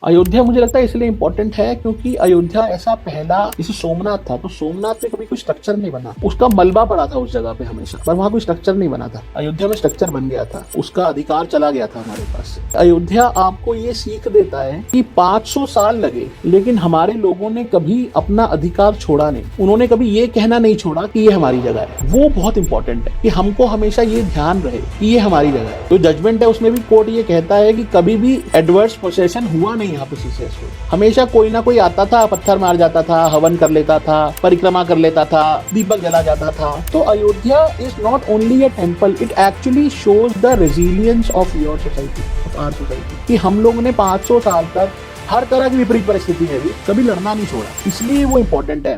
अयोध्या मुझे लगता है इसलिए इम्पोर्टेंट है क्योंकि अयोध्या ऐसा पहला, जैसे सोमनाथ था तो सोमनाथ में कभी कोई स्ट्रक्चर नहीं बना, उसका मलबा पड़ा था उस जगह पे हमेशा, पर वहां कोई स्ट्रक्चर नहीं बना था। अयोध्या में स्ट्रक्चर बन गया था, उसका अधिकार चला गया था हमारे पास। अयोध्या आपको ये सीख देता है कि 500 साल लगे लेकिन हमारे लोगों ने कभी अपना अधिकार छोड़ा नहीं, उन्होंने कभी ये कहना नहीं छोड़ा कि ये हमारी जगह है। वो बहुत इंपॉर्टेंट है कि हमको हमेशा ये ध्यान रहे कि ये हमारी जगह है। तो जजमेंट है उसमें भी कोर्ट ये कहता है कि कभी भी एडवर्स पोसेशन हुआ नहीं यहाँ पे सक्सेसफुल। हमेशा कोई ना कोई आता था, पत्थर मार जाता था, हवन कर लेता था, परिक्रमा कर लेता था, दीपक जला जाता था। तो Ayodhya is not only a temple, it actually shows the resilience of your society, of our society, कि हम लोगों ने 500 साल तक हर तरह की विपरीत परिस्थिति में भी कभी लड़ना नहीं छोड़ा, इसलिए वो इम्पोर्टेंट है।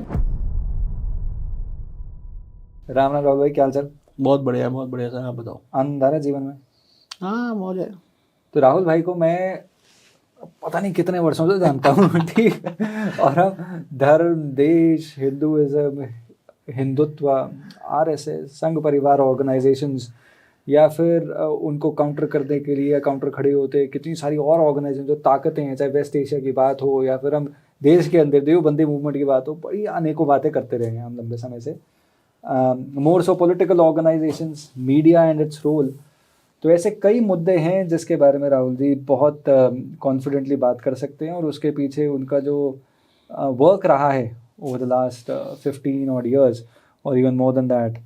राम राम राहुल भाई, क्या हाल चाल? बहुत बढ़िया सर, आप बताओ। आनंद आ रहा है जीवन में? हाँ, मौज है। तो राहुल भाई को मैं पता नहीं कितने वर्षों से जानता हूँ ठीक है? और हम धर्म, देश, हिंदुइज्म, हिंदुत्व, आरएसएस, संघ परिवार ऑर्गेनाइजेशंस, या फिर उनको काउंटर करने के लिए काउंटर खड़े होते कितनी सारी और ऑर्गेनाइजेशन जो ताकतें हैं, चाहे वेस्ट एशिया की बात हो या फिर हम देश के अंदर देवबंदी मूवमेंट की बात हो, बड़ी अनेकों बातें करते रहे हैं हम लंबे समय से। More so political organisations, media and its role. तो ऐसे कई मुद्दे हैं जिसके बारे में राहुल जी बहुत कॉन्फिडेंटली बात कर सकते हैं, और उसके पीछे उनका जो वर्क रहा है over the last 15 odd years और इवन मोर देन दैट,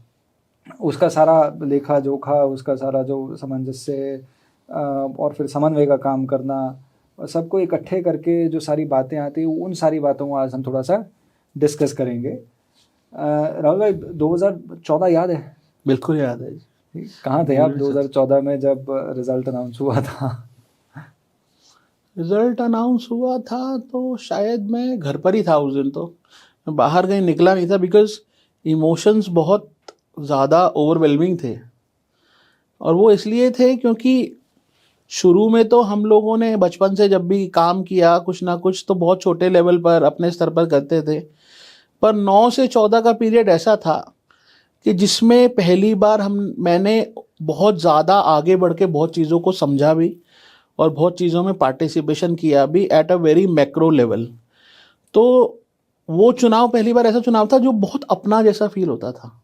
उसका सारा लेखा जोखा, उसका सारा जो सामंजस्य और फिर समन्वय का काम करना, और सबको इकट्ठे करके जो सारी बातें आती हैं, उन सारी बातों को आज हम थोड़ा सा डिस्कस करेंगे। राहुल भाई, 2014 याद है? बिल्कुल याद है। कहाँ थे आप 2014 में जब रिजल्ट अनाउंस हुआ था? रिजल्ट अनाउंस हुआ था तो शायद मैं घर पर ही था उस दिन, तो मैं बाहर कहीं निकला नहीं था, बिकॉज इमोशंस बहुत ज़्यादा ओवरवेलमिंग थे। और वो इसलिए थे क्योंकि शुरू में तो हम लोगों ने बचपन से जब भी काम किया कुछ ना कुछ तो बहुत छोटे लेवल पर अपने स्तर पर करते थे, पर 9 से 14 का पीरियड ऐसा था कि जिसमें पहली बार मैंने बहुत ज़्यादा आगे बढ़ के बहुत चीज़ों को समझा भी और बहुत चीज़ों में पार्टिसिपेशन किया भी at a very macro level. तो वो चुनाव पहली बार ऐसा चुनाव था जो बहुत अपना जैसा फील होता था,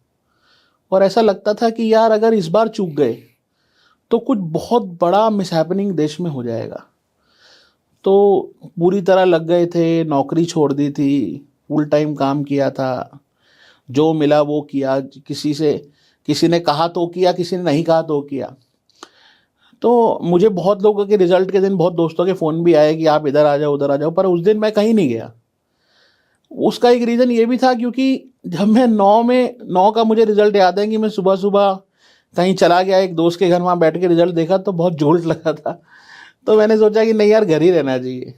और ऐसा लगता था कि यार अगर इस बार चूक गए तो कुछ बहुत बड़ा मिसहैपनिंग देश में हो जाएगा। तो पूरी तरह लग गए थे, नौकरी छोड़ दी थी, फुल टाइम काम किया था, जो मिला वो किया, किसी ने कहा तो किया, किसी ने नहीं कहा तो किया। तो मुझे बहुत लोगों के रिजल्ट के दिन बहुत दोस्तों के फ़ोन भी आए कि आप इधर आ जाओ उधर आ जाओ, पर उस दिन मैं कहीं नहीं गया। उसका एक रीज़न ये भी था क्योंकि जब मैं 9 का मुझे रिज़ल्ट याद है कि मैं सुबह सुबह कहीं चला गया एक दोस्त के घर, वहाँ बैठ के रिज़ल्ट देखा तो बहुत जोल्ट लगा था। तो मैंने सोचा कि नहीं यार, घर ही रहना चाहिए।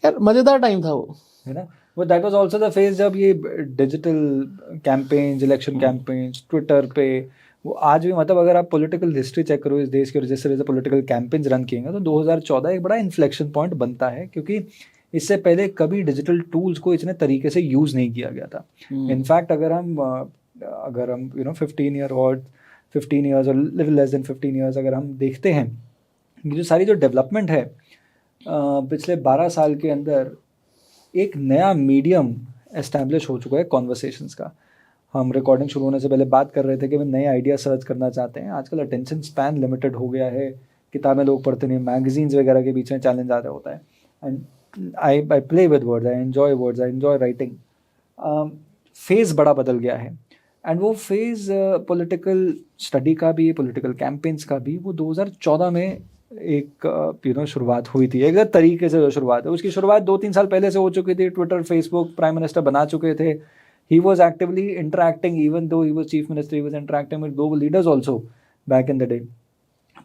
यार मज़ेदार टाइम था वो, है ना? वो that was also the phase जब ये digital campaigns, election campaigns Twitter पे, वो आज भी मतलब अगर आप पॉलिटिकल हिस्ट्री चेक करो इस देश के, जिस तरह से पॉलिटिकल कैंपेन्स रन किए हैं, तो 2014 एक बड़ा इन्फ्लेक्शन पॉइंट बनता है, क्योंकि इससे पहले कभी डिजिटल टूल्स को इतने तरीके से यूज़ नहीं किया गया था। इनफैक्ट अगर हम 15 years और लिटिल लेस देन 15 years अगर हम देखते हैं, ये जो सारी जो डेवलपमेंट है पिछले 12 साल के अंदर, एक नया मीडियम एस्टैब्लिश हो चुका है कॉन्वर्सेशंस का। हम रिकॉर्डिंग शुरू होने से पहले बात कर रहे थे कि वे नए आइडिया सर्च करना चाहते हैं। आजकल अटेंशन स्पैन लिमिटेड हो गया है, किताबें लोग पढ़ते नहीं, मैगजीन्स वगैरह के बीच में चैलेंज ज़्यादा होता है। And I play with words, I enjoy words, I enjoy writing. Phase बड़ा बदल गया है, एंड वो फेज़ पॉलिटिकल स्टडी का भी, पॉलिटिकल कैंपेन्स का भी, वो 2014 में एक शुरुआत हुई थी। एक तरीके से जो शुरुआत है, उसकी शुरुआत 2-3 साल पहले से हो चुकी थी। ट्विटर, फेसबुक प्राइम मिनिस्टर बना चुके थे। He was actively interacting, even though he was chief minister, he was interacting with global leaders also back in the day.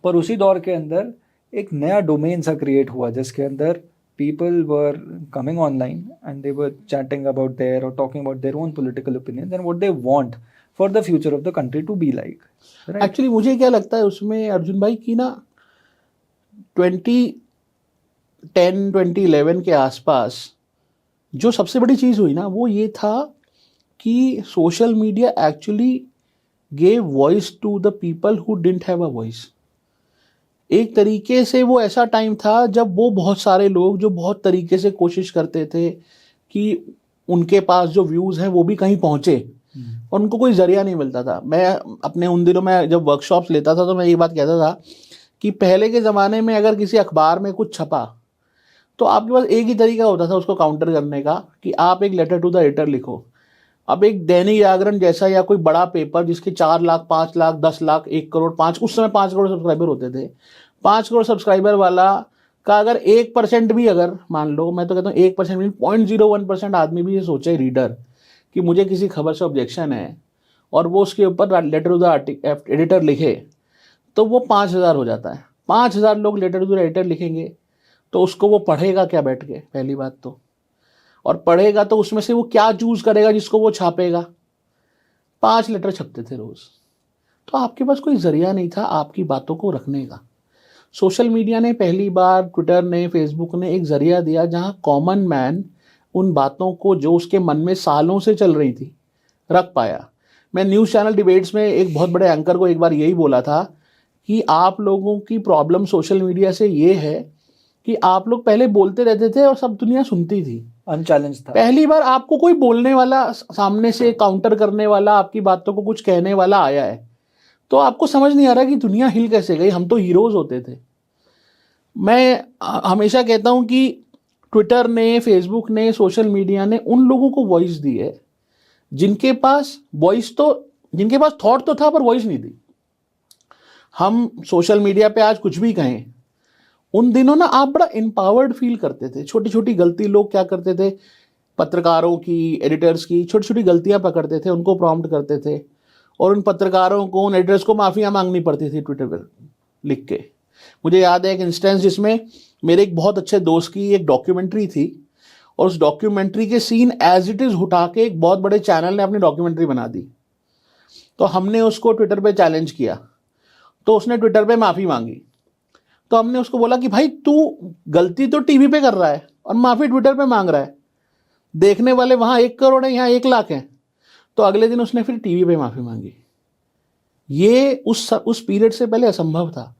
पर उसी दौर के अंदर एक नया डोमेन सा क्रिएट हुआ जिसके अंदर people were coming online and they were chatting about their or talking about their own political opinions and what they want for the future of the country to be like. Right? Actually मुझे क्या लगता है उसमें अर्जुन भाई कि ना 2010-2011 के आसपास जो सबसे बड़ी चीज़ हुई ना वो ये था कि social media actually gave voice to the people who didn't have a voice. एक तरीके से वो ऐसा टाइम था जब वो बहुत सारे लोग जो बहुत तरीके से कोशिश करते थे कि उनके पास जो व्यूज़ हैं वो भी कहीं पहुँचे, और उनको कोई ज़रिया नहीं मिलता था। मैं अपने उन दिनों में जब वर्कशॉप्स लेता था तो मैं ये बात कहता था कि पहले के ज़माने में अगर किसी अखबार में कुछ छपा तो आपके पास एक ही तरीका होता था उसको काउंटर करने का, कि आप एक लेटर टू द एडिटर लिखो। अब एक दैनिक जागरण जैसा या कोई बड़ा पेपर जिसके 4 लाख, 5 लाख, 10 लाख, 1 करोड़, 5, उस समय 5 करोड़ सब्सक्राइबर होते थे, 5 करोड़ सब्सक्राइबर वाला का अगर 1% भी, अगर मान लो, मैं तो कहता हूँ 1% भी, 0.01% आदमी भी ये सोचे, रीडर, कि मुझे किसी खबर से ऑब्जेक्शन है, और वो उसके ऊपर लेटर टू द एडिटर लिखे, तो वो 5,000 हो जाता है। 5,000 लोग लेटर टू द एडिटर लिखेंगे तो उसको वो पढ़ेगा क्या बैठ के, पहली बात तो, और पढ़ेगा तो उसमें से वो क्या चूज करेगा जिसको वो छापेगा। 5 लेटर छपते थे रोज, तो आपके पास कोई जरिया नहीं था आपकी बातों को रखने का। सोशल मीडिया ने पहली बार, ट्विटर ने, फेसबुक ने एक जरिया दिया जहां कॉमन मैन उन बातों को जो उसके मन में सालों से चल रही थी रख पाया। मैं न्यूज़ चैनल डिबेट्स में एक बहुत बड़े एंकर को एक बार यही बोला था कि आप लोगों की प्रॉब्लम सोशल मीडिया से ये है कि आप लोग पहले बोलते रहते थे और सब दुनिया सुनती थी, अनचैलेंज था। पहली बार आपको कोई बोलने वाला, सामने से काउंटर करने वाला, आपकी बातों को कुछ कहने वाला आया है, तो आपको समझ नहीं आ रहा कि दुनिया हिल कैसे गई। हम तो हीरोज होते थे। मैं हमेशा कहता हूं कि ट्विटर ने, फेसबुक ने, सोशल मीडिया ने उन लोगों को वॉइस दी है जिनके पास थॉट तो था पर वॉइस नहीं थी। हम सोशल मीडिया पे आज कुछ भी कहें, उन दिनों ना आप बड़ा एम्पावर्ड फील करते थे। छोटी छोटी गलती लोग क्या करते थे, पत्रकारों की, एडिटर्स की छोटी छोटी गलतियां पकड़ते थे, उनको प्रॉम्प्ट करते थे, और उन पत्रकारों को, उन एडिटर्स को माफिया मांगनी पड़ती थी ट्विटर पर लिख के। मुझे याद है एक इंस्टेंस जिसमें मेरे एक बहुत अच्छे दोस्त की एक डॉक्यूमेंट्री थी, और उस डॉक्यूमेंट्री के सीन एज इट इज उठा के एक बहुत बड़े चैनल ने अपनी डॉक्यूमेंट्री बना दी। तो हमने उसको ट्विटर पे चैलेंज किया, तो उसने ट्विटर पे माफी मांगी। तो हमने उसको बोला कि भाई तू गलती तो टीवी पे कर रहा है और माफी ट्विटर पे मांग रहा है, देखने वाले वहां 1 करोड़ है, यहाँ 1 लाख है। तो अगले दिन उसने फिर टीवी पे माफी मांगी। ये उस पीरियड से पहले असंभव था।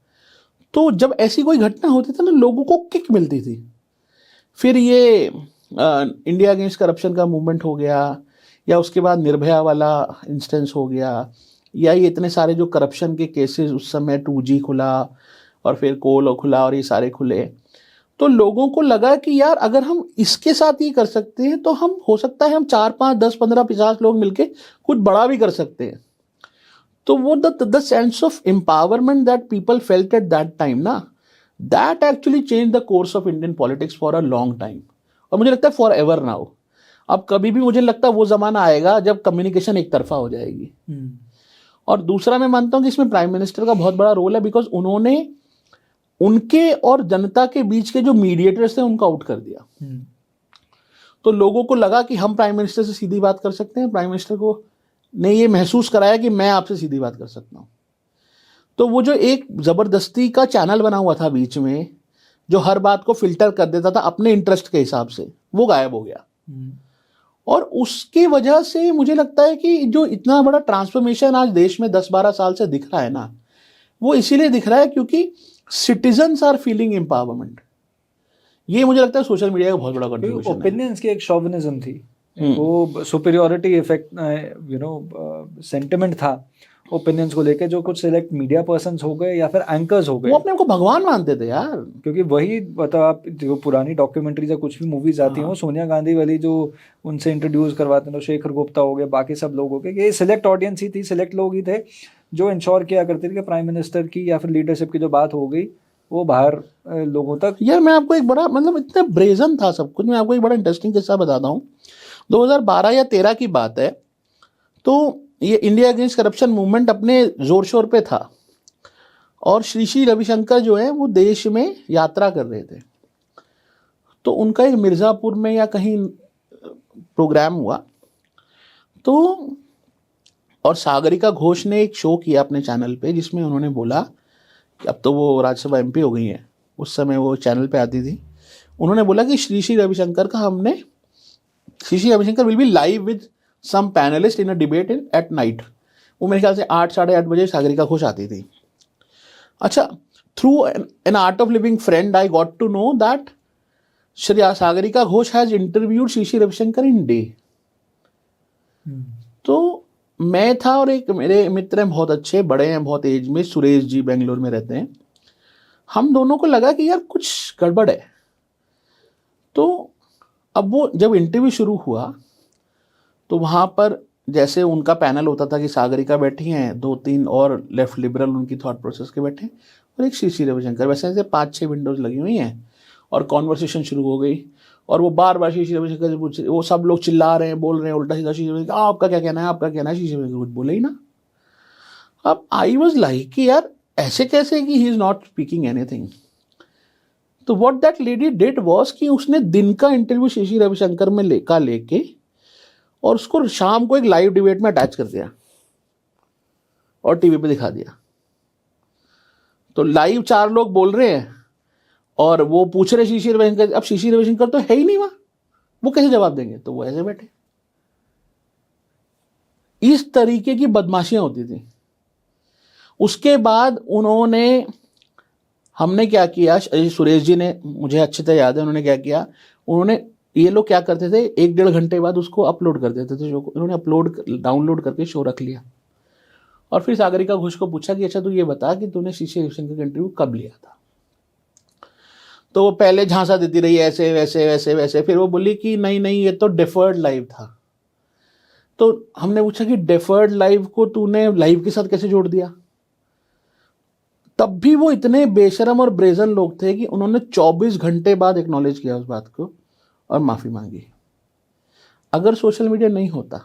तो जब ऐसी कोई घटना होती थी ना, लोगों को किक मिलती थी। फिर ये इंडिया अगेंस्ट करप्शन का मूवमेंट हो गया, या उसके बाद निर्भया वाला इंस्टेंस हो गया, या ये इतने सारे जो करप्शन के केसेस, उस समय 2G खुला और फिर कोल खुला और ये सारे खुले, तो लोगों को लगा कि यार अगर हम इसके साथ ही कर सकते हैं तो हम, हो सकता है हम 4, 5, 10, 15, 50 लोग मिलके कुछ बड़ा भी कर सकते हैं। तो वो the sense of empowerment that people felt at that time ना, that actually change the course of Indian politics for a long time, और मुझे लगता है फॉर एवर नाउ। अब कभी भी मुझे लगता है वो जमाना आएगा जब कम्युनिकेशन एक तरफा हो जाएगी। और दूसरा मैं मानता हूं कि इसमें प्राइम मिनिस्टर का बहुत बड़ा रोल है, बिकॉज उन्होंने उनके और जनता के बीच के जो मीडिएटर्स थे उनको आउट कर दिया। तो लोगों को लगा कि हम प्राइम मिनिस्टर से सीधी बात कर सकते हैं। प्राइम मिनिस्टर को ने ये महसूस कराया कि मैं आपसे सीधी बात कर सकता हूं। तो वो जो एक जबरदस्ती का चैनल बना हुआ था बीच में, जो हर बात को फिल्टर कर देता था अपने इंटरेस्ट के हिसाब से, वो गायब हो गया। और उसकी वजह से मुझे लगता है कि जो इतना बड़ा ट्रांसफॉर्मेशन आज देश में 10-12 साल से दिख रहा है ना, वो इसीलिए दिख रहा है क्योंकि सिटीजन्स आर फीलिंग एम्पावरमेंट। ये मुझे लगता है सोशल मीडिया का बहुत बड़ा कंट्रीब्यूशन है। ओपिनियंस की एक शॉविनिज्म थी, वो सुपीरियोरिटी इफेक्ट, सेंटिमेंट था ओपिनियंस को लेके, जो कुछ सिलेक्ट मीडिया पर्सन्स हो गए या फिर एंकर्स हो गए, वो अपने को भगवान मानते थे यार। क्योंकि वही मतलब आप जो पुरानी डॉक्यूमेंट्रीज या कुछ भी मूवीज आती हैं, वो सोनिया गांधी वाली जो उनसे इंट्रोड्यूस करवाते हैं, तो शेखर गुप्ता हो गए, बाकी सब लोग हो गए, ये सिलेक्ट ऑडियंस ही थी, सिलेक्ट लोग ही थे जो इंश्योर किया करते थे कि प्राइम मिनिस्टर की या फिर लीडरशिप की जो बात हो गई वो बाहर लोगों तक। यार मैं आपको एक बड़ा, मतलब इतना ब्रेजन था सब कुछ। मैं आपको एक बड़ा इंटरेस्टिंग किस्सा बताता हूँ। 2012 या 13 की बात है। तो ये इंडिया अगेंस्ट करप्शन मूवमेंट अपने जोर शोर पे था, और श्री रविशंकर जो है वो देश में यात्रा कर रहे थे। तो उनका एक मिर्ज़ापुर में या कहीं प्रोग्राम हुआ, तो और सागरिका घोष ने एक शो किया अपने चैनल पे जिसमें उन्होंने बोला कि अब तो वो राज्यसभा MP हो गई हैं, उस समय वो चैनल पे आती थी। उन्होंने बोला कि Shri Ravishankar will be live with some panelist in a debate at night. वो मेरे ख्याल से 8, साढ़े 8 बजे सागरिका घोष आती थी। अच्छा, through an Art of Living friend, I got to know that Shri Sagarika Ghosh has interviewed Shishi Ravishankar in Day. तो मैं था और एक मेरे मित्र हैं बहुत अच्छे, बड़े हैं बहुत एज में, सुरेश जी बेंगलोर में रहते हैं. हम दोनों को लगा कि यार कुछ गड़बड़ है. तो अब वो जब इंटरव्यू शुरू हुआ तो वहाँ पर जैसे उनका पैनल होता था कि सागरिका बैठी हैं, 2-3 और लेफ्ट लिबरल उनकी थॉट प्रोसेस के बैठे और एक शिशी रविशंकर, वैसे ऐसे 5-6 विंडोज़ लगी हुई हैं और कॉन्वर्सेशन शुरू हो गई. और वो बार बार शिशी रविशंकर से पूछ, वो सब लोग चिल्ला रहे हैं, बोल रहे हैं उल्टा सीधा. शिशी रविशंकर आपका क्या कहना है, आपका कहना है. शिशी रविशंकर कुछ बोले ही ना. अब आई वॉज लाइक कि यार ऐसे कैसे कि he is not speaking anything. तो what that lady did was कि उसने दिन का इंटरव्यू शिशी रविशंकर में लेके और उसको शाम को एक लाइव डिबेट में अटैच कर दिया और टीवी पे दिखा दिया. तो लाइव 4 लोग बोल रहे हैं और वो पूछ रहे शिशी रविशंकर. अब शिशी रविशंकर तो है ही नहीं वहां, वो कैसे जवाब देंगे. तो वो ऐसे बैठे. इस तरीके की बदमाशियां होती थी. उसके बाद हमने क्या किया, सुरेश जी ने, मुझे अच्छी तरह याद है उन्होंने क्या किया. ये लोग क्या करते थे, 1-1.5 घंटे बाद उसको अपलोड कर देते थे शो को. इन्होंने डाउनलोड करके शो रख लिया. और फिर सागरिका घोष को पूछा कि अच्छा तू ये बता कि तूने शिशी रविशंकर का इंटरव्यू कब लिया था. तो वो पहले झांसा देती रही ऐसे वैसे वैसे वैसे. फिर वो बोली कि नहीं ये तो डेफर्ड लाइव था. तो हमने पूछा कि डेफर्ड लाइव को तूने लाइव के साथ कैसे जोड़ दिया. तब भी वो इतने बेशरम और ब्रेजन लोग थे कि उन्होंने 24 घंटे बाद एक्नॉलेज किया उस बात को और माफ़ी मांगी. अगर सोशल मीडिया नहीं होता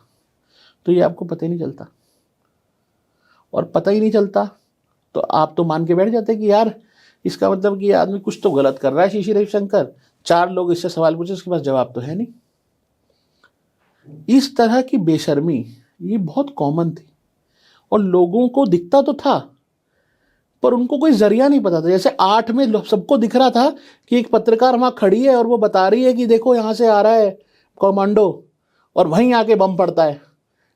तो ये आपको पता ही नहीं चलता. और पता ही नहीं चलता तो आप तो मान के बैठ जाते कि यार इसका मतलब कि ये आदमी कुछ तो गलत कर रहा है शिशी रविशंकर. 4 लोग इससे सवाल पूछे, उसके पास जवाब तो है नहीं. इस तरह की बेशर्मी ये बहुत कॉमन थी और लोगों को दिखता तो था पर उनको कोई जरिया नहीं पता था. जैसे 8 में सबको दिख रहा था कि एक पत्रकार वहाँ खड़ी है और वो बता रही है कि देखो यहाँ से आ रहा है कमांडो और वहीं आके बम पड़ता है.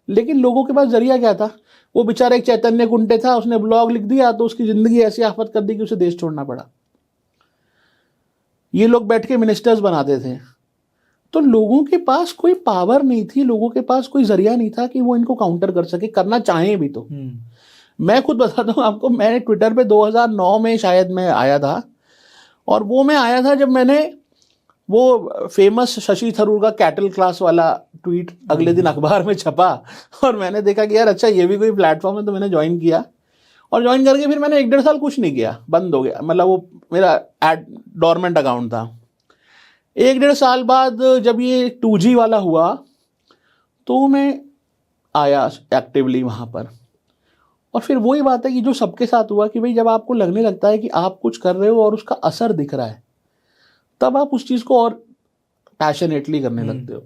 लेकिन लोगों के पास जरिया क्या था. वो बेचारा एक चैतन्य कुंटे था, उसने ब्लॉग लिख दिया तो उसकी ज़िंदगी ऐसी आफत कर दी कि उसे देश छोड़ना पड़ा. ये लोग बैठ के मिनिस्टर्स बनाते थे. तो लोगों के पास कोई पावर नहीं थी, लोगों के पास कोई जरिया नहीं था कि वो इनको काउंटर कर सके, करना चाहें भी तो. मैं खुद बताता हूँ आपको, मैंने ट्विटर पे 2009 में शायद मैं आया था. और वो मैं आया था जब मैंने वो फेमस शशि थरूर का कैटल क्लास वाला ट्वीट अगले दिन अखबार में छपा और मैंने देखा कि यार अच्छा ये भी कोई प्लेटफॉर्म है. तो मैंने ज्वाइन किया और ज्वाइन करके फिर मैंने 1-1.5 साल कुछ नहीं किया, बंद हो गया. मतलब वो मेरा डोरमेंट अकाउंट था. 1-1.5 साल बाद जब ये 2G वाला हुआ तो मैं आया एक्टिवली वहाँ पर. और फिर वही बात है कि जो सबके साथ हुआ कि भाई जब आपको लगने लगता है कि आप कुछ कर रहे हो और उसका असर दिख रहा है तब आप उस चीज़ को और पैशनेटली करने लगते हो.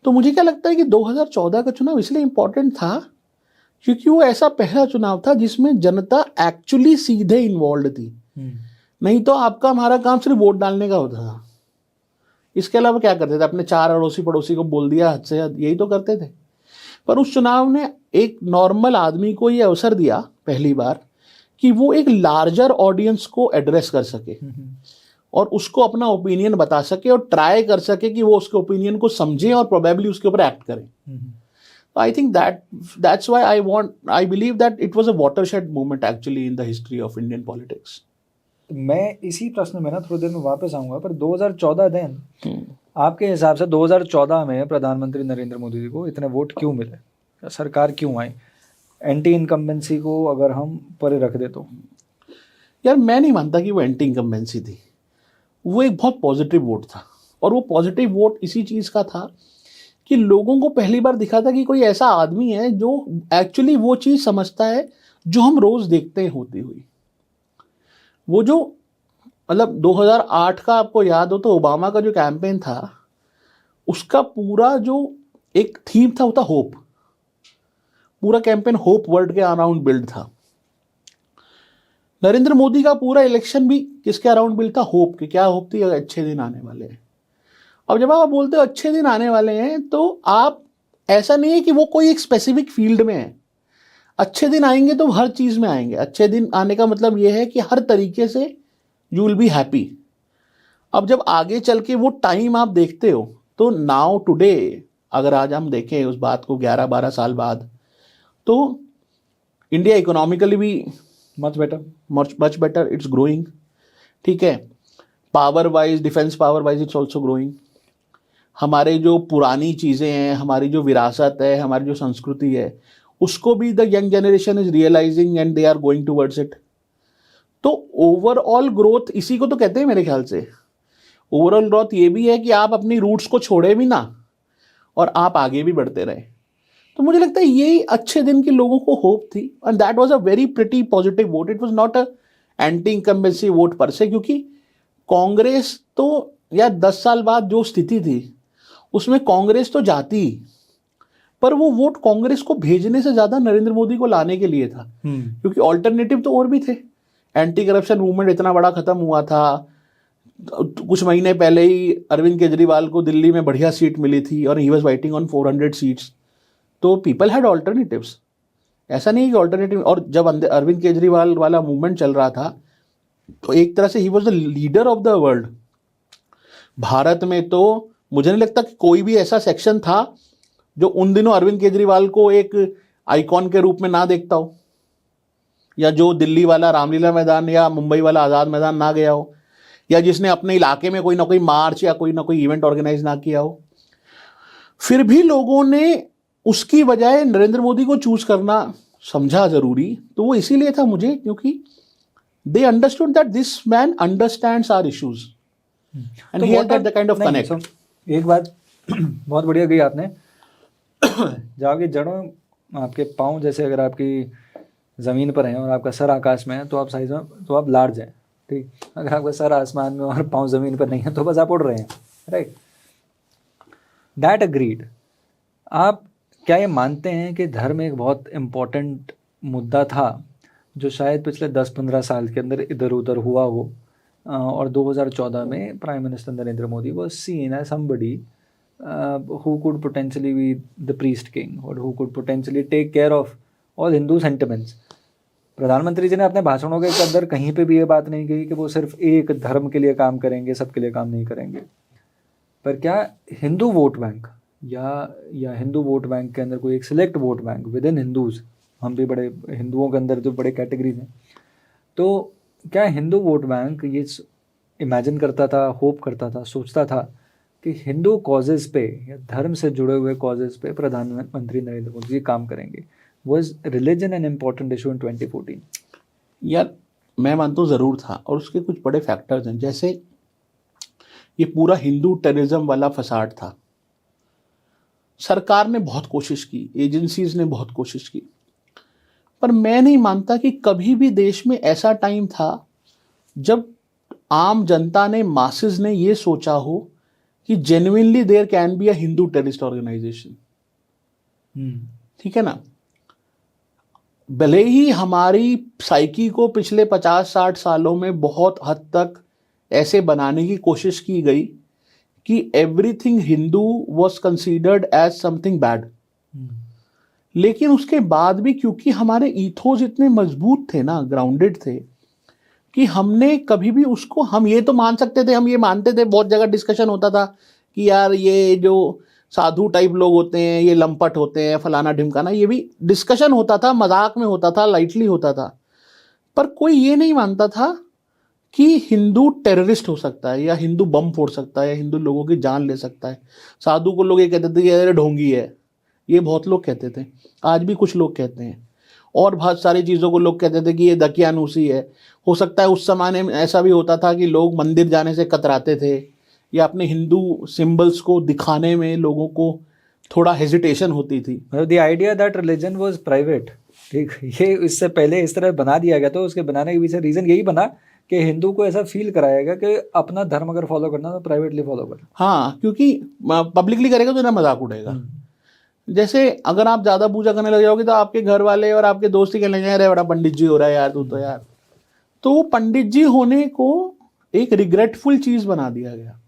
तो मुझे क्या लगता है कि 2014 का चुनाव इसलिए इम्पोर्टेंट था क्योंकि वो ऐसा पहला चुनाव था जिसमें जनता एक्चुअली सीधे इन्वॉल्व थी. नहीं तो आपका हमारा काम सिर्फ वोट डालने का होता था. इसके अलावा क्या करते थे, अपने 4 अड़ोसी पड़ोसी को बोल दिया हद से हद, यही तो करते थे. पर उस चुनाव ने एक नॉर्मल आदमी को ये अवसर दिया पहली बार कि वो एक लार्जर ऑडियंस को एड्रेस कर सके और उसको अपना ओपिनियन बता सके और ट्राई कर सके कि वो उसके ओपिनियन को समझे और प्रोबेबली उसके ऊपर एक्ट करें. I think that's why I believe that it was a watershed moment actually in the history of Indian politics. मैं इसी प्रश्न में ना थोड़ी देर में वापस आऊंगा, पर 2014 देन आपके हिसाब से 2014 में प्रधानमंत्री नरेंद्र मोदी जी को इतने वोट क्यों मिले, सरकार क्यों आई, एंटी इनकम्बेंसी को अगर हम परे रख दे तो? यार मैं नहीं मानता कि वो एंटी इनकम्बेंसी थी. वो एक बहुत पॉजिटिव वोट था और वो पॉजिटिव वोट इसी चीज़ का था कि लोगों को पहली बार दिखा था कि कोई ऐसा आदमी है जो एक्चुअली वो चीज़ समझता है जो हम रोज़ देखते हैं होती हुई. वो जो मतलब 2008 का आपको याद हो तो ओबामा का जो कैंपेन था उसका पूरा जो एक थीम था वो था होप. पूरा कैंपेन होप वर्ड के अराउंड बिल्ड था. नरेंद्र मोदी का पूरा इलेक्शन भी किसके अराउंड बिल्ड था, होप के. क्या होप थी, अच्छे दिन आने वाले हैं. अब जब आप बोलते हो अच्छे दिन आने वाले हैं तो आप ऐसा नहीं है कि वो कोई एक स्पेसिफिक फील्ड में है. अच्छे दिन आएंगे तो हर चीज़ में आएंगे। अच्छे दिन आने का मतलब ये है कि हर तरीके से यू विल बी हैप्पी। अब जब आगे चल के वो टाइम आप देखते हो तो नाउ टुडे अगर आज हम देखें उस बात को 11-12 साल बाद, तो इंडिया इकोनॉमिकली भी much better, much better, it's growing. ठीक है, power wise, defence power wise it's also growing. हमारे जो पुरानी चीज़ें हैं, हमारी जो विरासत है, हमारी जो संस्कृति है, उसको भी the young generation is realising and they are going towards it. तो ओवरऑल ग्रोथ इसी को तो कहते हैं मेरे ख्याल से। ओवरऑल ग्रोथ ये भी है कि आप अपनी रूट्स को छोड़े भी ना और आप आगे भी बढ़ते रहे। तो मुझे लगता है यही अच्छे दिन के लोगों को होप थी, and that was a very pretty positive vote. It was not a anti incumbency vote पर से, क्योंकि कांग्रेस तो या 10 साल बाद जो स्थिति थी उसमें कांग्रेस तो जाती, पर वो वोट कांग्रेस को भेजने से ज्यादा नरेंद्र मोदी को लाने के लिए था, क्योंकि ऑल्टरनेटिव तो और भी थे। एंटी करप्शन मूवमेंट इतना बड़ा खत्म हुआ था, कुछ महीने पहले ही अरविंद केजरीवाल को दिल्ली में बढ़िया सीट मिली थी और he was fighting on 400 seats. तो पीपल हैड ऑल्टरनेटिव्स, ऐसा नहीं कि ऑल्टरनेटिव। और जब अरविंद केजरीवाल वाला मूवमेंट चल रहा था तो एक तरह से he was the leader of the world. Bharat में तो मुझे नहीं लगता कि कोई भी ऐसा सेक्शन था जो उन दिनों अरविंद केजरीवाल को एक आइकॉन के रूप में ना देखता हो, या जो दिल्ली वाला रामलीला मैदान या मुंबई वाला आज़ाद मैदान ना गया हो, या जिसने अपने इलाके में कोई ना कोई मार्च या कोई ना कोई इवेंट ऑर्गेनाइज ना किया हो। फिर भी लोगों ने उसकी बजाय नरेंद्र मोदी को चूज करना समझा जरूरी। तो वो इसीलिए था मुझे, क्योंकि they understood that this man understands our issues and he has that the kind of connect. एक बात बहुत बढ़िया कही आपने, जाके जड़ों आपके पाँव जैसे अगर आपकी ज़मीन पर हैं और आपका सर आकाश में है तो आप साइज में तो आप लार्ज हैं, ठीक। अगर आपका सर आसमान में और पाँव ज़मीन पर नहीं है तो बस आप उड़ रहे हैं, राइट। That agreed. आप क्या ये मानते हैं कि धर्म एक बहुत इम्पोर्टेंट मुद्दा था जो शायद पिछले 10-15 साल के अंदर इधर उधर हुआ हो, और 2014 में prime minister Narendra Modi was seen as somebody who could potentially be the priest king or who could potentially take care of all Hindu sentiments। प्रधानमंत्री जी ने अपने भाषणों के अंदर कहीं पे भी ये बात नहीं कही कि वो सिर्फ एक धर्म के लिए काम करेंगे, सबके लिए काम नहीं करेंगे। पर क्या हिंदू वोट बैंक या हिंदू वोट बैंक के अंदर कोई एक select vote bank with in Hindus, हम भी बड़े हिंदुओं के अंदर जो बड़े कैटेगरीज हैं, तो क्या हिंदू वोट बैंक ये इमेजिन करता था, होप करता था, सोचता था कि हिंदू कॉजेज़ पे या धर्म से जुड़े हुए कॉजेज़ पे प्रधानमंत्री नरेंद्र मोदी जी काम करेंगे? Was religion an important issue in 2014? यार मैं मानता हूँ ज़रूर था, और उसके कुछ बड़े फैक्टर्स हैं। जैसे ये पूरा हिंदू टेररिज्म वाला फसाड था, सरकार ने बहुत कोशिश की, एजेंसीज ने बहुत कोशिश की, पर मैं नहीं मानता कि कभी भी देश में ऐसा टाइम था जब आम जनता ने, मासेस ने ये सोचा हो कि genuinely there can be a Hindu terrorist organisation. ठीक है ना। भले ही हमारी साइकी को पिछले 50-60 सालों में बहुत हद तक ऐसे बनाने की कोशिश की गई कि everything Hindu was considered as something bad, लेकिन उसके बाद भी क्योंकि हमारे ईथोस इतने मजबूत थे ना, ग्राउंडेड थे, कि हमने कभी भी उसको, हम ये तो मान सकते थे, हम ये मानते थे, बहुत जगह डिस्कशन होता था कि यार ये जो साधु टाइप लोग होते हैं ये लंपट होते हैं, फलाना ढिमकाना, ये भी डिस्कशन होता था, मजाक में होता था, लाइटली होता था। पर कोई ये नहीं मानता था कि हिंदू टेररिस्ट हो सकता है, या हिंदू बम फोड़ सकता है, या हिंदू लोगों की जान ले सकता है। साधु को लोग ये कहते थे कि अरे ढोंगी है, ये बहुत लोग कहते थे, आज भी कुछ लोग कहते हैं। और बहुत सारी चीज़ों को लोग कहते थे कि ये दकियानूसी है। हो सकता है उस जमाने में ऐसा भी होता था कि लोग मंदिर जाने से कतराते थे, या अपने हिंदू सिंबल्स को दिखाने में लोगों को थोड़ा हेजिटेशन होती थी। मतलब the idea that religion was private, ठीक, ये इससे पहले इस तरह बना दिया गया। तो उसके बनाने के पीछे रीज़न यही बना कि हिंदू को ऐसा फील कराएगा कि अपना धर्म अगर फॉलो करना तो प्राइवेटली फॉलो कर। हाँ, क्योंकि पब्लिकली करेगा तो ना मजाक उड़ेगा। जैसे अगर आप ज़्यादा पूजा करने लग जाओगे तो आपके घर वाले और आपके दोस्त ही कहने लगे अरे बड़ा पंडित जी हो रहा है यार तू तो यार। तो पंडित जी होने को एक रिग्रेटफुल चीज़ बना दिया गया।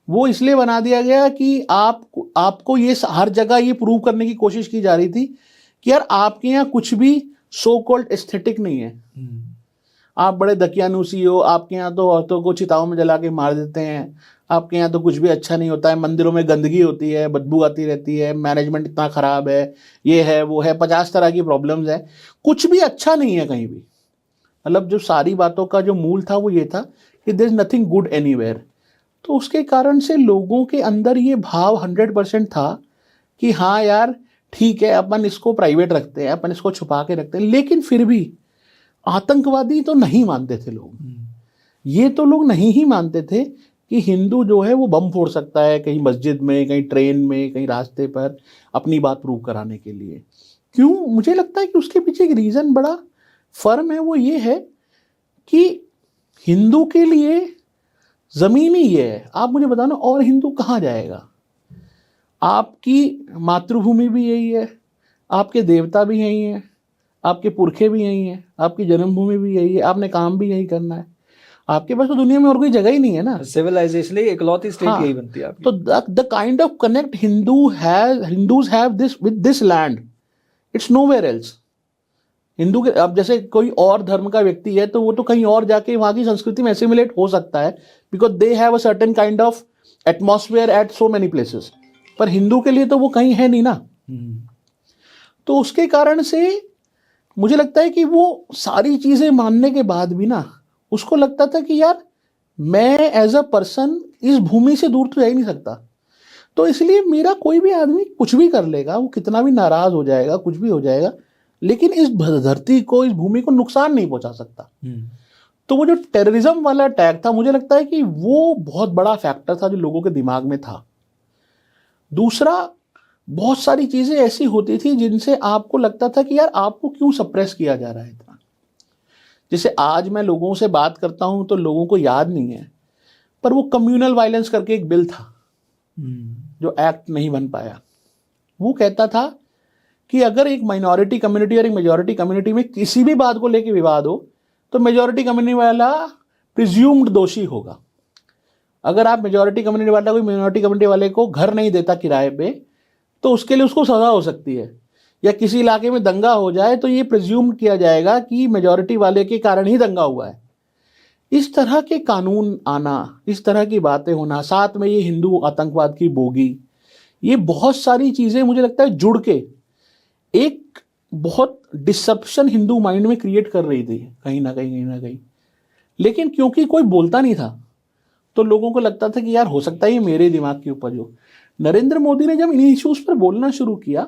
वो इसलिए बना दिया गया कि आपको ये हर जगह ये प्रूव करने की कोशिश की जा रही थी कि यार आपके यहाँ कुछ भी सो कॉल्ड एस्थेटिक नहीं है, आप बड़े दकियानूसी हो, आपके यहाँ तो औरतों को चिताओं में जला के मार देते हैं, आपके यहाँ तो कुछ भी अच्छा नहीं होता है, मंदिरों में गंदगी होती है, बदबू आती रहती है, मैनेजमेंट इतना ख़राब है, ये है वो है, 50 तरह की प्रॉब्लम्स है, कुछ भी अच्छा नहीं है कहीं भी। मतलब जो सारी बातों का जो मूल था वो ये था कि there is nothing good anywhere. तो उसके कारण से लोगों के अंदर ये भाव 100% था कि हाँ यार ठीक है, अपन इसको प्राइवेट रखते हैं, अपन इसको छुपा के रखते हैं, लेकिन फिर भी आतंकवादी तो नहीं मानते थे लोग। ये तो लोग नहीं ही मानते थे कि हिंदू जो है वो बम फोड़ सकता है कहीं मस्जिद में, कहीं ट्रेन में, कहीं रास्ते पर, अपनी बात प्रूव कराने के लिए। क्यों? मुझे लगता है कि उसके पीछे एक रीज़न बड़ा फर्म है, वो ये है कि हिंदू के लिए ज़मीन ही ये है। आप मुझे बताना, और हिंदू कहाँ जाएगा? आपकी मातृभूमि भी यही है, आपके देवता भी यही हैं, आपके पुरखे भी यही हैं, आपकी जन्मभूमि भी यही है, आपने काम भी यही करना है, आपके पास तो दुनिया में और कोई जगह ही नहीं है ना। सिविलाइजेशन इकलौती स्टेट हाँ, यही बनती है आपकी। तो the kind of connect Hindus have this with this land, it's nowhere else. Hindu के, अब जैसे कोई और धर्म का व्यक्ति है तो वो तो कहीं और जाके वहाँ की संस्कृति में एसिमिलेट हो सकता है, because they have a certain kind of atmosphere at so many places, पर हिंदू के लिए तो वो कहीं है नहीं ना। तो उसके कारण से मुझे लगता है कि वो सारी चीज़ें मानने के बाद भी ना उसको लगता था कि यार मैं एज अ पर्सन इस भूमि से दूर तो जा ही नहीं सकता। तो इसलिए मेरा कोई भी आदमी कुछ भी कर लेगा, वो कितना भी नाराज़ हो जाएगा, कुछ भी हो जाएगा, लेकिन इस धरती को, इस भूमि को नुकसान नहीं पहुंचा सकता। तो वो जो टेररिज्म वाला अटैक था, मुझे लगता है कि वो बहुत बड़ा फैक्टर था जो लोगों के दिमाग में था। दूसरा, बहुत सारी चीज़ें ऐसी होती थी जिनसे आपको लगता था कि यार आपको क्यों सप्रेस किया जा रहा है इतना। जैसे आज मैं लोगों से बात करता हूं तो लोगों को याद नहीं है, पर वो कम्युनल वायलेंस करके एक बिल था जो एक्ट नहीं बन पाया। वो कहता था कि अगर एक माइनॉरिटी कम्युनिटी और एक मेजॉरिटी कम्युनिटी में किसी भी बात को लेकर विवाद हो तो मेजॉरिटी कम्युनिटी वाला प्रिज्यूम्ड दोषी होगा। अगर आप मेजॉरिटी कम्युनिटी वाला कोई माइनॉरिटी कम्युनिटी वाले को घर नहीं देता किराए पे तो उसके लिए उसको सजा हो सकती है, या किसी इलाके में दंगा हो जाए तो ये प्रिज्यूम किया जाएगा कि मेजॉरिटी वाले के कारण ही दंगा हुआ है। इस तरह के कानून आना, इस तरह की बातें होना, साथ में ये हिंदू आतंकवाद की बोगी, ये बहुत सारी चीज़ें मुझे लगता है जुड़ के एक बहुत डिसप्शन हिंदू माइंड में क्रिएट कर रही थी कहीं ना कहीं। लेकिन क्योंकि कोई बोलता नहीं था तो लोगों को लगता था कि यार हो सकता है ये मेरे दिमाग की उपज हो। नरेंद्र मोदी ने जब इन इश्यूज पर बोलना शुरू किया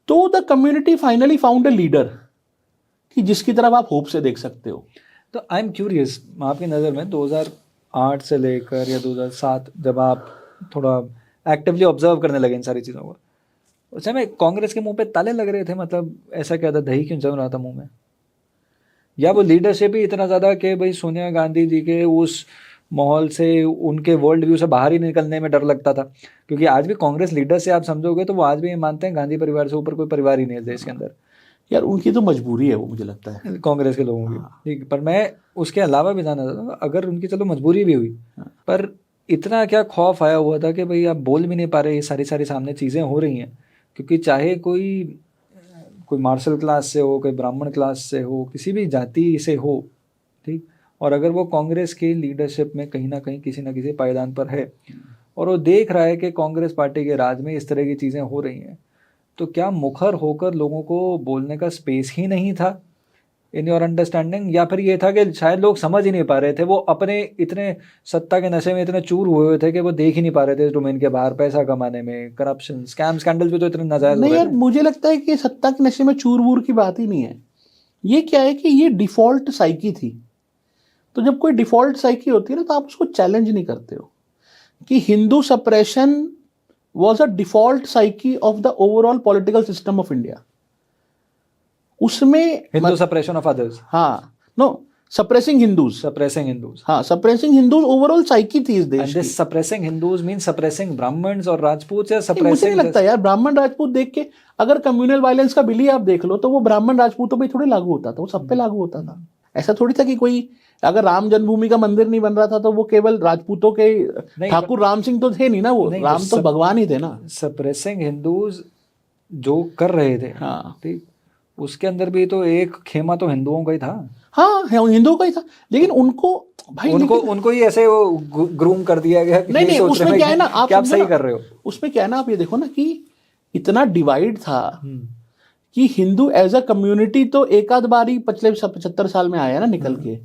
तो the community finally found a leader कि जिसकी तरफ आप होप से देख सकते हो। तो आई एम क्यूरियस, आपकी नज़र में 2008 से लेकर या 2007 जब आप थोड़ा एक्टिवली ऑब्जर्व करने लगे इन सारी चीज़ों को, उस समय कांग्रेस के मुंह पे ताले लग रहे थे? मतलब ऐसा क्या था, दही क्यों जम रहा था मुंह में? या वो लीडरशिप ही इतना ज़्यादा कि भाई सोनिया गांधी जी के उस माहौल से, उनके वर्ल्ड व्यू से बाहर ही निकलने में डर लगता था? क्योंकि आज भी कांग्रेस लीडर से आप समझोगे तो वो आज भी ये मानते हैं गांधी परिवार से ऊपर कोई परिवार ही नहीं है देश के अंदर। यार उनकी तो मजबूरी है वो, मुझे लगता है कांग्रेस के लोगों की, ठीक। पर मैं उसके अलावा भी जानना चाहता हूँ, अगर उनकी चलो मजबूरी भी हुई, पर इतना क्या खौफ आया हुआ था कि भाई आप बोल भी नहीं पा रहे, ये सारी सामने चीज़ें हो रही हैं? क्योंकि चाहे कोई मार्शल क्लास से हो, कोई ब्राह्मण क्लास से हो, किसी भी जाति से हो, ठीक, और अगर वो कांग्रेस की लीडरशिप में कहीं ना कहीं किसी ना किसी पायदान पर है और वो देख रहा है कि कांग्रेस पार्टी के राज में इस तरह की चीज़ें हो रही हैं, तो क्या मुखर होकर लोगों को बोलने का स्पेस ही नहीं था इन योर अंडरस्टैंडिंग? या फिर ये था कि शायद लोग समझ ही नहीं पा रहे थे, वो अपने इतने सत्ता के नशे में इतने चूर हुए थे कि वो देख ही नहीं पा रहे थे डोमेन के बाहर पैसा कमाने में, करप्शन, स्कैम, स्कैंडल भी तो इतने नाजायज हो नहीं रहे यार, थे। मुझे लगता है कि सत्ता के नशे में चूर वूर की बात ही नहीं है। ये क्या है कि ये डिफॉल्ट साइकी थी। तो जब कोई डिफॉल्ट साइकी होती है ना तो आप उसको चैलेंज नहीं करते हो। कि Hindu suppression was a default psyche of the overall political system of India. उसमें हिंदू सप्रेशन ऑफ अदर्स, हाँ, no, suppressing Hindus, suppressing Hindus, हाँ, सप्रेसिंग हिंदूज ओवरऑल साइकी थी इस देश एंड की। This suppressing Hindus mean suppressing Brahmans और राजपूत, या मुझे सप्रेसिंग? नहीं लगता यार, ब्राह्मण राजपूत देख के, अगर कम्युनल वायलेंस का बिल ही आप देख लो तो वो ब्राह्मण राजपूतों पे थोड़ी लागू होता था, वो सब पे लागू होता था। ऐसा थोड़ी था कि कोई, अगर राम जन्मभूमि का मंदिर नहीं बन रहा था तो वो केवल राजपूतों के, ठाकुर राम सिंह तो थे नहीं ना, वो राम तो भगवान ही थे ना। सप्रेसिंग हिंदूज जो कर रहे थे, हाँ ठीक, उसके अंदर भी तो एक खेमा तो हिंदुओं का ही था। हाँ, हिंदुओं का ही था, लेकिन उनको भाई उनको लेकिन उनको ही ऐसे वो ग्रूम कर दिया गया कि नहीं यही नहीं, सोच उसमें रहे क्या है हैं ना, कि आप समझो सही ना, कर रहे हो। उसमें क्या है ना, आप ये देखो ना कि इतना डिवाइड था हम्म, कि हिंदू एज अ कम्युनिटी तो एक आध बार ही पिछले 75 साल में आया ना निकल के।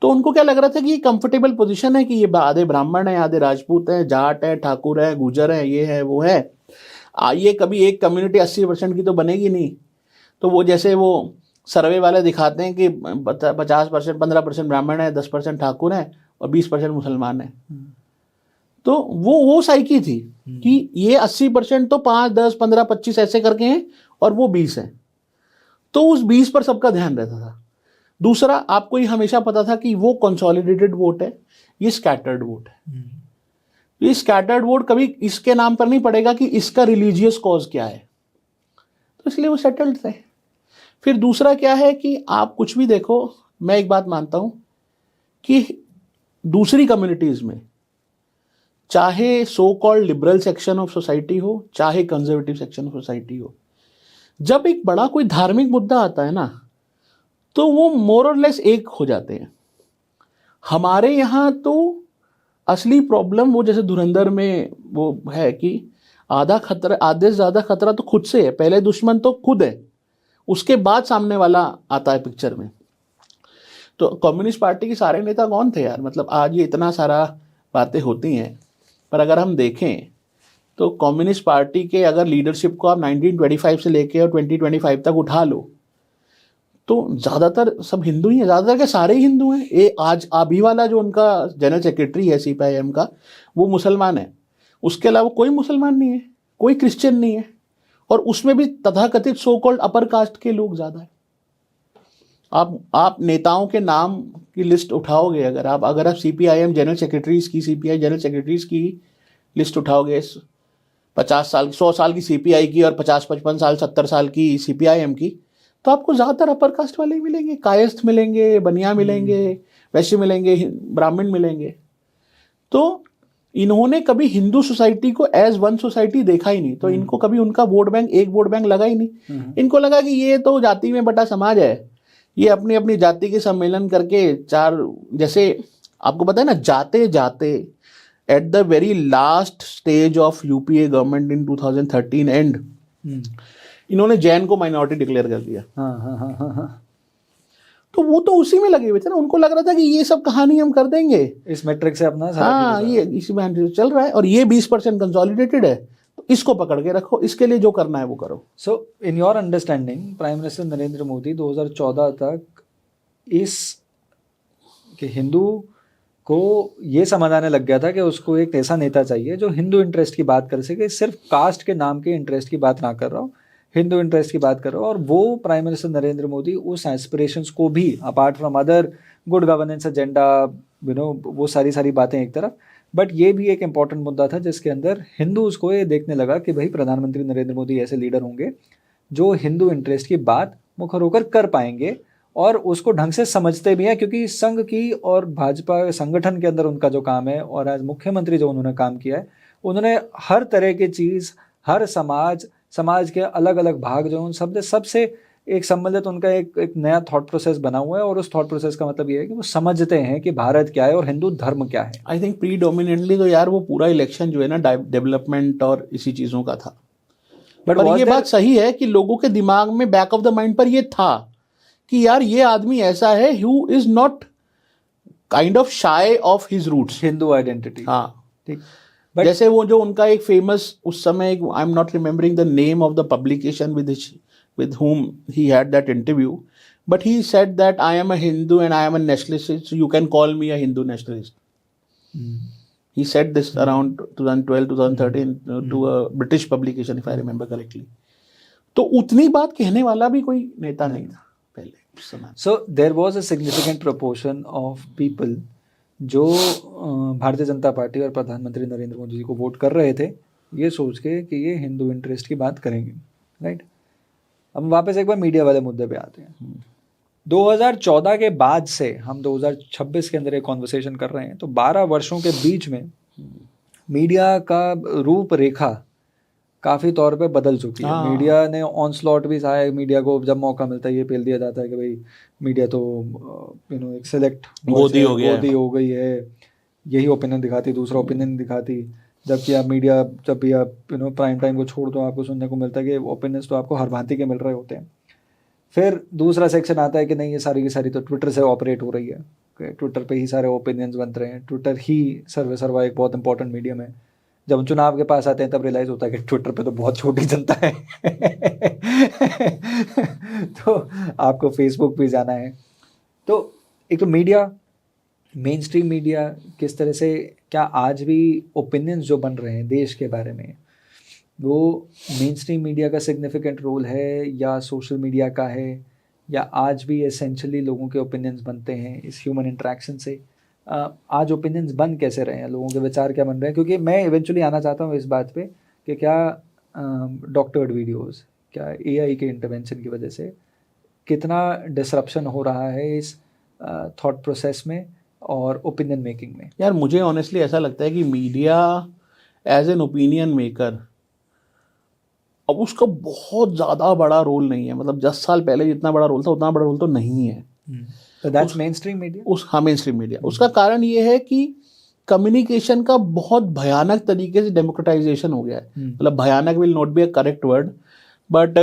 तो उनको क्या लग रहा था कि ये कंफर्टेबल पोजीशन है कि ये आधे ब्राह्मण है, आधे राजपूत है, जाट है, ठाकुर है, गुजर है, ये है वो है, ये कभी एक कम्युनिटी 80% की तो बनेगी नहीं। तो वो जैसे वो सर्वे वाले दिखाते हैं कि 50%, 15% ब्राह्मण है, 10% ठाकुर है और 20% मुसलमान है। तो वो साइकी थी कि ये 80% तो 5, 10, 15, 25 ऐसे करके हैं और वो 20 है। तो उस 20 पर सबका ध्यान रहता था। दूसरा, आपको ये हमेशा पता था कि वो कंसोलिडेटेड वोट है, ये स्कैटर्ड वोट है। ये स्कैटर्ड वोट कभी इसके नाम पर नहीं पड़ेगा कि इसका रिलीजियस कॉज क्या है, तो इसलिए वो सेटल्ड थे। फिर दूसरा क्या है कि आप कुछ भी देखो, मैं एक बात मानता हूं कि दूसरी कम्युनिटीज में, चाहे so called liberal section of society हो, चाहे कंजर्वेटिव सेक्शन ऑफ सोसाइटी हो, जब एक बड़ा कोई धार्मिक मुद्दा आता है ना, तो वो मोर और लेस एक हो जाते हैं। हमारे यहाँ तो असली प्रॉब्लम वो जैसे धुरंधर में वो है कि आधे से ज्यादा खतरा तो खुद से है, पहले दुश्मन तो खुद है, उसके बाद सामने वाला आता है पिक्चर में। तो कम्युनिस्ट पार्टी के सारे नेता कौन थे यार, मतलब आज ये इतना सारा बातें होती हैं, पर अगर हम देखें तो कम्युनिस्ट पार्टी के अगर लीडरशिप को आप 1925 से लेके और 2025 तक उठा लो, तो ज़्यादातर सब हिंदू ही हैं, ज़्यादातर के सारे ही हिंदू हैं। ये आज अभी वाला जो उनका जनरल सेक्रेटरी है CPIM का, वो मुसलमान है, उसके अलावा कोई मुसलमान नहीं है, कोई क्रिश्चियन नहीं है, और उसमें भी तथाकथित सो कॉल्ड अपर कास्ट के लोग ज़्यादा है। आप नेताओं के नाम की लिस्ट उठाओगे, अगर आप CPIM जनरल सेक्रेटरीज की, CPI जनरल सेक्रेटरीज की लिस्ट उठाओगे, 50 साल 100 साल की CPI की और 50-55 साल 70 साल की CPIM की, तो आपको ज़्यादातर अपर कास्ट वाले ही मिलेंगे, कायस्थ मिलेंगे, बनिया मिलेंगे, वैश्य मिलेंगे, ब्राह्मण मिलेंगे। तो इन्होंने कभी हिंदू सोसाइटी को एज वन सोसाइटी देखा ही नहीं, तो इनको कभी उनका वोट बैंक, एक वोट बैंक लगा ही नहीं। इनको लगा कि ये तो जाति में बटा समाज है, ये अपनी अपनी जाति के सम्मेलन करके चार, जैसे आपको पता है ना, जाते जाते at the very last stage of UPA government in 2013 and, इन्होंने जैन को माइनॉरिटी डिक्लेयर कर दिया। हाँ। तो वो तो उसी में लगे हुए थे ना, उनको लग रहा था कि ये सब कहानी हम कर देंगे, इस मैट्रिक से अपना हाँ ये इसी में चल रहा है, और ये 20% कंसोलिडेटेड है, तो इसको पकड़ के रखो, इसके लिए जो करना है वो करो। So in your understanding prime minister Narendra Modi 2014 तक इस कि हिंदू को ये समझ आने लग गया था कि उसको एक ऐसा नेता चाहिए जो हिंदू इंटरेस्ट की बात कर सके, सिर्फ कास्ट के नाम के इंटरेस्ट की बात ना कर रहा हो, हिंदू इंटरेस्ट की बात कर रहा हो। और वो प्राइम मिनिस्टर नरेंद्र मोदी उस एस्पिरेशंस को भी, apart from other good governance agenda, वो सारी बातें एक तरफ, बट ये भी एक इंपॉर्टेंट मुद्दा था जिसके अंदर हिंदूज को ये देखने लगा कि भाई प्रधानमंत्री नरेंद्र मोदी ऐसे लीडर होंगे जो हिंदू इंटरेस्ट की बात मुखर होकर कर पाएंगे और उसको ढंग से समझते भी हैं, क्योंकि संघ की और भाजपा संगठन के अंदर उनका जो काम है, और आज मुख्यमंत्री जो उन्होंने काम किया है, उन्होंने हर तरह की चीज़, हर समाज के अलग अलग भाग जो उन सबसे एक सम्मिलित उनका एक नया थॉट प्रोसेस बना हुआ है। और उस थॉट प्रोसेस का मतलब ये है कि वो समझते हैं कि भारत क्या है और हिंदू धर्म क्या है। आई थिंक प्रीडोमिनेटली तो यार वो पूरा इलेक्शन जो है ना डेवलपमेंट और इसी चीज़ों का था। पर ये बात सही है कि लोगों के दिमाग में बैक ऑफ द माइंड पर ये था कि यार ये आदमी ऐसा है who is not kind of shy of his roots, Hindu identity. हाँ ठीक। जैसे वो जो उनका एक फेमस उस समय, I am not remembering the name of the publication with whom he had that interview, but he said that I am a Hindu and I am a nationalist, so you can call me a Hindu nationalist. He said this around 2012 2013 to a British publication if I remember correctly. तो उतनी बात कहने वाला भी कोई नेता नहीं था पहले उस समय। So there was a significant proportion of people जो भारतीय जनता पार्टी और प्रधानमंत्री नरेंद्र मोदी जी को वोट कर रहे थे ये सोच के कि ये हिंदू इंटरेस्ट की बात करेंगे, राइट। हम वापस एक बार मीडिया वाले मुद्दे पे आते हैं। 2014 के बाद से हम 2026 के अंदर एक कॉन्वर्सेशन कर रहे हैं, तो 12 वर्षों के बीच में मीडिया का रूपरेखा काफ़ी तौर पे बदल चुकी है। हाँ। मीडिया ने ऑन स्लॉट भी सहा है, मीडिया को जब मौका मिलता है ये पेल दिया जाता है कि भाई मीडिया तो एक सेलेक्ट गोदी हो गया है। गोदी हो गई है, यही ओपिनियन दिखाती, दूसरा ओपिनियन दिखाती। जबकि आप मीडिया जब भी आप प्राइम टाइम को छोड़ दो, आपको सुनने को मिलता है कि ओपिनियंस तो आपको हर भांति के मिल रहे होते हैं। फिर दूसरा सेक्शन आता है कि नहीं, ये सारी की सारी तो ट्विटर से ऑपरेट हो रही है, ट्विटर पे ही सारे ओपिनियंस बन रहे हैं, ट्विटर ही सर्वा एक बहुत इंपॉर्टेंट मीडियम है। जब हम चुनाव के पास आते हैं तब रियलाइज होता है कि ट्विटर पे तो बहुत छोटी जनता है तो आपको फेसबुक पे जाना है। तो एक तो मीडिया, मेन स्ट्रीम मीडिया किस तरह से, क्या आज भी ओपिनियंस जो बन रहे हैं देश के बारे में, वो मेन स्ट्रीम मीडिया का सिग्निफिकेंट रोल है या सोशल मीडिया का है, या आज भी एसेंशियली लोगों के ओपिनियंस बनते हैं इस ह्यूमन इंटरेक्शन से? आज ओपिनियंस बन कैसे रहे हैं, लोगों के विचार क्या बन रहे हैं? क्योंकि मैं इवेंचुअली आना चाहता हूँ इस बात पे कि क्या डॉक्टर्ड वीडियोस, क्या एआई के इंटरवेंशन की वजह से कितना डिसरप्शन हो रहा है इस थॉट प्रोसेस में और ओपिनियन मेकिंग में? यार मुझे ऑनेस्टली ऐसा लगता है कि media as an opinion maker अब उसका बहुत ज़्यादा बड़ा रोल नहीं है। मतलब 10 साल पहले जितना बड़ा रोल था उतना बड़ा रोल तो नहीं है। तो दैट्स मेन स्ट्रीम मीडिया। हाँ, मेन स्ट्रीम मीडिया। उसका कारण ये है कि कम्युनिकेशन का बहुत भयानक तरीके से डेमोक्रेटाइजेशन हो गया है। मतलब भयानक will not be a correct word, but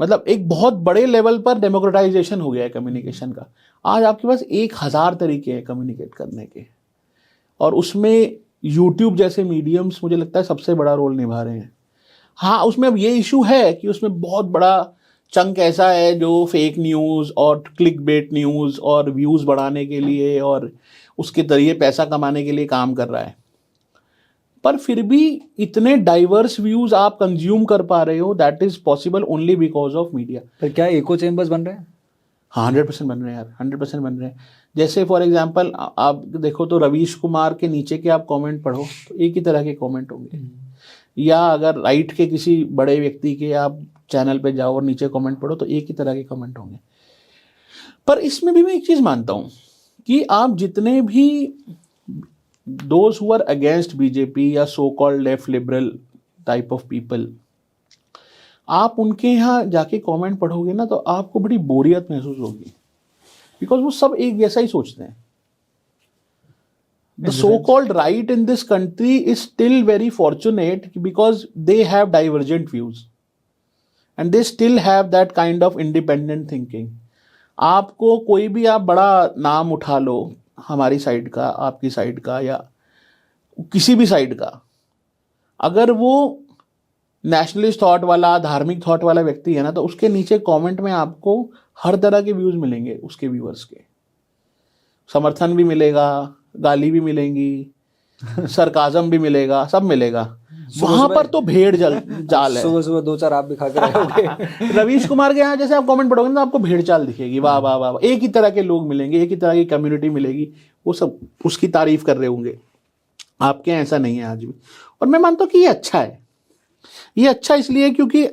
मतलब एक बहुत बड़े लेवल पर डेमोक्रेटाइजेशन हो गया है कम्युनिकेशन का। आज आपके पास 1000 तरीके हैं कम्युनिकेट करने के, और उसमें यूट्यूब जैसे मीडियम्स मुझे लगता है सबसे बड़ा रोल निभा रहे हैं। हाँ, उसमें अब ये इशू है कि उसमें बहुत बड़ा चंक ऐसा है जो फेक न्यूज़ और क्लिक बेट न्यूज़ और व्यूज़ बढ़ाने के लिए और उसके जरिए पैसा कमाने के लिए काम कर रहा है। पर फिर भी इतने डाइवर्स व्यूज़ आप कंज्यूम कर पा रहे हो, that is possible only because of media. फिर क्या एको चेम्बर्स बन रहे हैं? हाँ, 100% बन रहे हैं यार, 100% बन रहे हैं। जैसे फॉर एग्जांपल आप देखो तो रवीश कुमार के नीचे के आप कमेंट पढ़ो तो एक ही तरह के कमेंट होंगे, या अगर राइट के किसी बड़े व्यक्ति के आप चैनल पे जाओ और नीचे कमेंट पढ़ो तो एक ही तरह के कमेंट होंगे। पर इसमें भी मैं एक चीज़ मानता हूँ कि आप जितने भी those who are against BJP या so called left liberal type of people, आप उनके यहाँ जाके कमेंट पढ़ोगे ना तो आपको बड़ी बोरियत महसूस होगी, बिकॉज वो सब एक जैसा ही सोचते हैं। The so-called right in this country is still very fortunate because they have divergent views and they still have that kind of independent thinking. आपको कोई भी आप बड़ा नाम उठा लो, हमारी साइड का, आपकी साइड का, या किसी भी साइड का, अगर वो नेशनलिस्ट थॉट वाला, धार्मिक थॉट वाला व्यक्ति है ना, तो उसके नीचे कमेंट में आपको हर तरह के व्यूज़ मिलेंगे, उसके व्यूअर्स के समर्थन भी मिलेगा, गाली भी मिलेंगी, सरकाजम भी मिलेगा, सब मिलेगा। वहां पर तो भेड़ जाल है। सुबह सुबह 2-4 आप भी खा कर रवीश कुमार के यहाँ जैसे आप कमेंट पढ़ोगे ना आपको भेड़ चाल दिखेगी, वाह वाह वाह, एक ही तरह के लोग मिलेंगे, एक ही तरह की कम्युनिटी मिलेगी, वो सब उसकी तारीफ कर रहे होंगे। आपके यहाँ ऐसा नहीं है आज भी, और मैं मानता हूँ कि ये अच्छा है। ये अच्छा इसलिए क्योंकि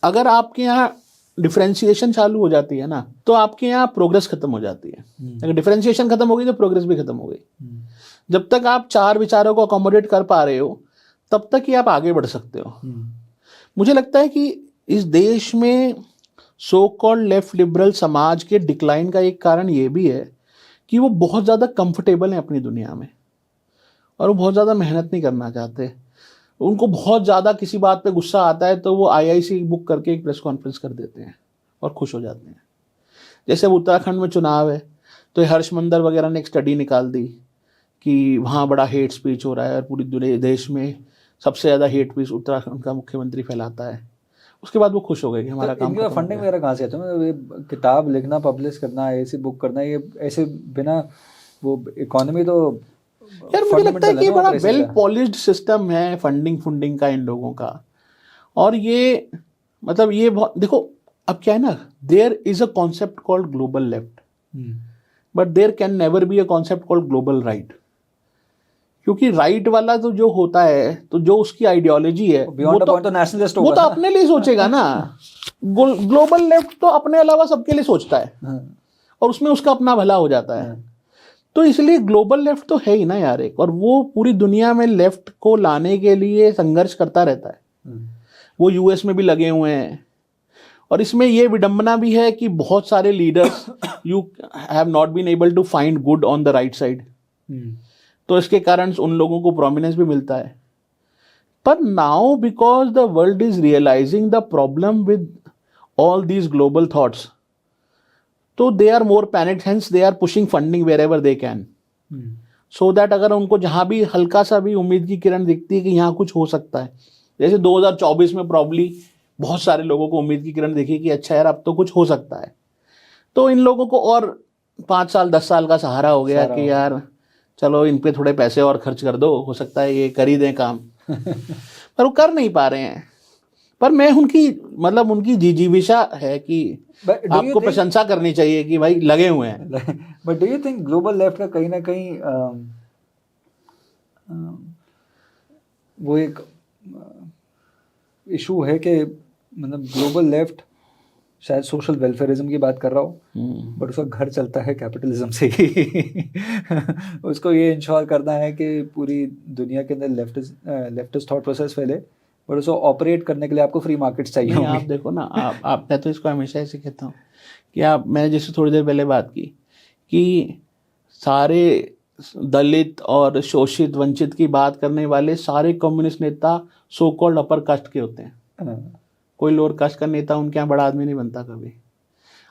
अगर आपके यहाँ डिफ्रेंशिएशन चालू हो जाती है ना तो आपके यहाँ प्रोग्रेस खत्म हो जाती है। अगर डिफ्रेंशिएशन खत्म हो गई तो प्रोग्रेस भी खत्म हो गई। जब तक आप 4 विचारों को अकोमोडेट कर पा रहे हो तब तक ही आप आगे बढ़ सकते हो। मुझे लगता है कि इस देश में सो कॉल्ड लेफ्ट लिबरल समाज के डिक्लाइन का एक कारण ये भी है कि वो बहुत ज़्यादा कंफर्टेबल हैं अपनी दुनिया में, और वो बहुत ज़्यादा मेहनत नहीं करना चाहते। उनको बहुत ज़्यादा किसी बात पे गुस्सा आता है तो वो IIC बुक करके एक प्रेस कॉन्फ्रेंस कर देते हैं और खुश हो जाते हैं। जैसे अब उत्तराखंड में चुनाव है तो हर्षमंदर वगैरह ने एक स्टडी निकाल दी कि वहाँ बड़ा हेट स्पीच हो रहा है और पूरी दुनिया देश में सबसे ज़्यादा हेट स्पीच उत्तराखंड का मुख्यमंत्री फैलाता है। उसके बाद वो खुश हो गए कि हमारा काम। इनका फंडिंग वगैरह कहाँ से आता है? ये किताब लिखना, पब्लिश करना, IIC बुक करना, ये ऐसे बिना वो इकोनॉमी तो यार मुझे लगता है कि ये बड़ा वेल पॉलिश्ड सिस्टम है फंडिंग का इन लोगों का। और ये मतलब ये बहुत देखो अब क्या है ना, there is a concept called global left, but there can never be a concept called global right. क्योंकि राइट वाला तो जो होता है, तो जो उसकी आइडियोलॉजी है वो तो नेशनलिस्ट होगा, वो तो अपने लिए सोचेगा ना। ग्लोबल लेफ्ट तो अपने अलावा सबके लिए सोचता है और उसमें उसका अपना भला हो जाता है। तो इसलिए ग्लोबल लेफ्ट तो है ही ना यार एक, और वो पूरी दुनिया में लेफ्ट को लाने के लिए संघर्ष करता रहता है। वो यूएस में भी लगे हुए हैं। और इसमें ये विडंबना भी है कि बहुत सारे leaders you have not been able to find good on the right side, तो इसके कारण उन लोगों को प्रोमिनेंस भी मिलता है। पर now because the world is realising the problem with all these global thoughts, तो they are more panic, hence they are pushing funding where ever they can, so that अगर उनको जहां भी हल्का सा भी उम्मीद की किरण दिखती है कि यहाँ कुछ हो सकता है, जैसे 2024 में प्रॉब्ली बहुत सारे लोगों को उम्मीद की किरण दिखी कि अच्छा यार अब तो कुछ हो सकता है, तो इन लोगों को और 5 साल 10 साल का सहारा हो गया कि यार चलो इन पे थोड़े पैसे और खर्च कर दो, हो सकता है ये कर ही दें काम। पर वो कर नहीं पा रहे हैं। पर मैं उनकी जिजीविषा है कि आपको प्रशंसा करनी चाहिए कि भाई लगे हुए हैं। But do you think global left का कहीं ना कहीं वो एक इशू है कि मतलब ग्लोबल लेफ्ट शायद सोशल वेलफेयरिज्म की बात कर रहा हो, बट उसका घर चलता है कैपिटलिज्म से ही। उसको ये इंश्योर करना है कि पूरी दुनिया के अंदर लेफ्टिस्ट थॉट प्रोसेस फैले, बट उसको ऑपरेट करने के लिए आपको फ्री मार्केट्स चाहिए होंगे। आप देखो ना, मैं तो इसको हमेशा ऐसे कहता हूँ कि मैंने जैसे थोड़ी देर पहले बात की कि सारे दलित और शोषित वंचित की बात करने वाले सारे कम्युनिस्ट नेता सो कॉल्ड अपर कास्ट के होते हैं। कोई लोअर कास्ट का नेता उनके यहाँ बड़ा आदमी नहीं बनता कभी।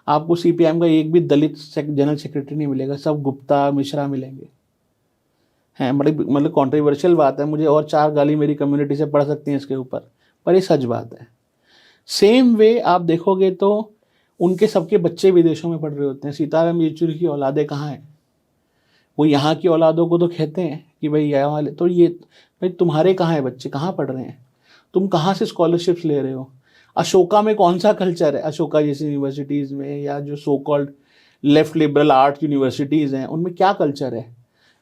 आपको सीपीएम का एक भी दलित जनरल सेक्रेटरी नहीं मिलेगा, सब गुप्ता मिश्रा मिलेंगे। हैं मतलब कॉन्ट्रोवर्शियल बात है, मुझे और 4 गाली मेरी कम्युनिटी से पढ़ सकती हैं इसके ऊपर, पर ये सच बात है। सेम वे आप देखोगे तो उनके सबके बच्चे विदेशों में पढ़ रहे होते हैं। सीताराम येचुरी की औलादे कहाँ हैं? वो यहाँ की औलादों को तो कहते हैं कि भाई यहाँ वाले, तो ये भाई तुम्हारे कहाँ हैं बच्चे, कहाँ पढ़ रहे हैं, तुम कहाँ से स्कॉलरशिप्स ले रहे हो? अशोका में कौन सा कल्चर है? अशोका जैसी यूनिवर्सिटीज़ में या जो सो called left liberal art universities हैं उनमें क्या कल्चर है?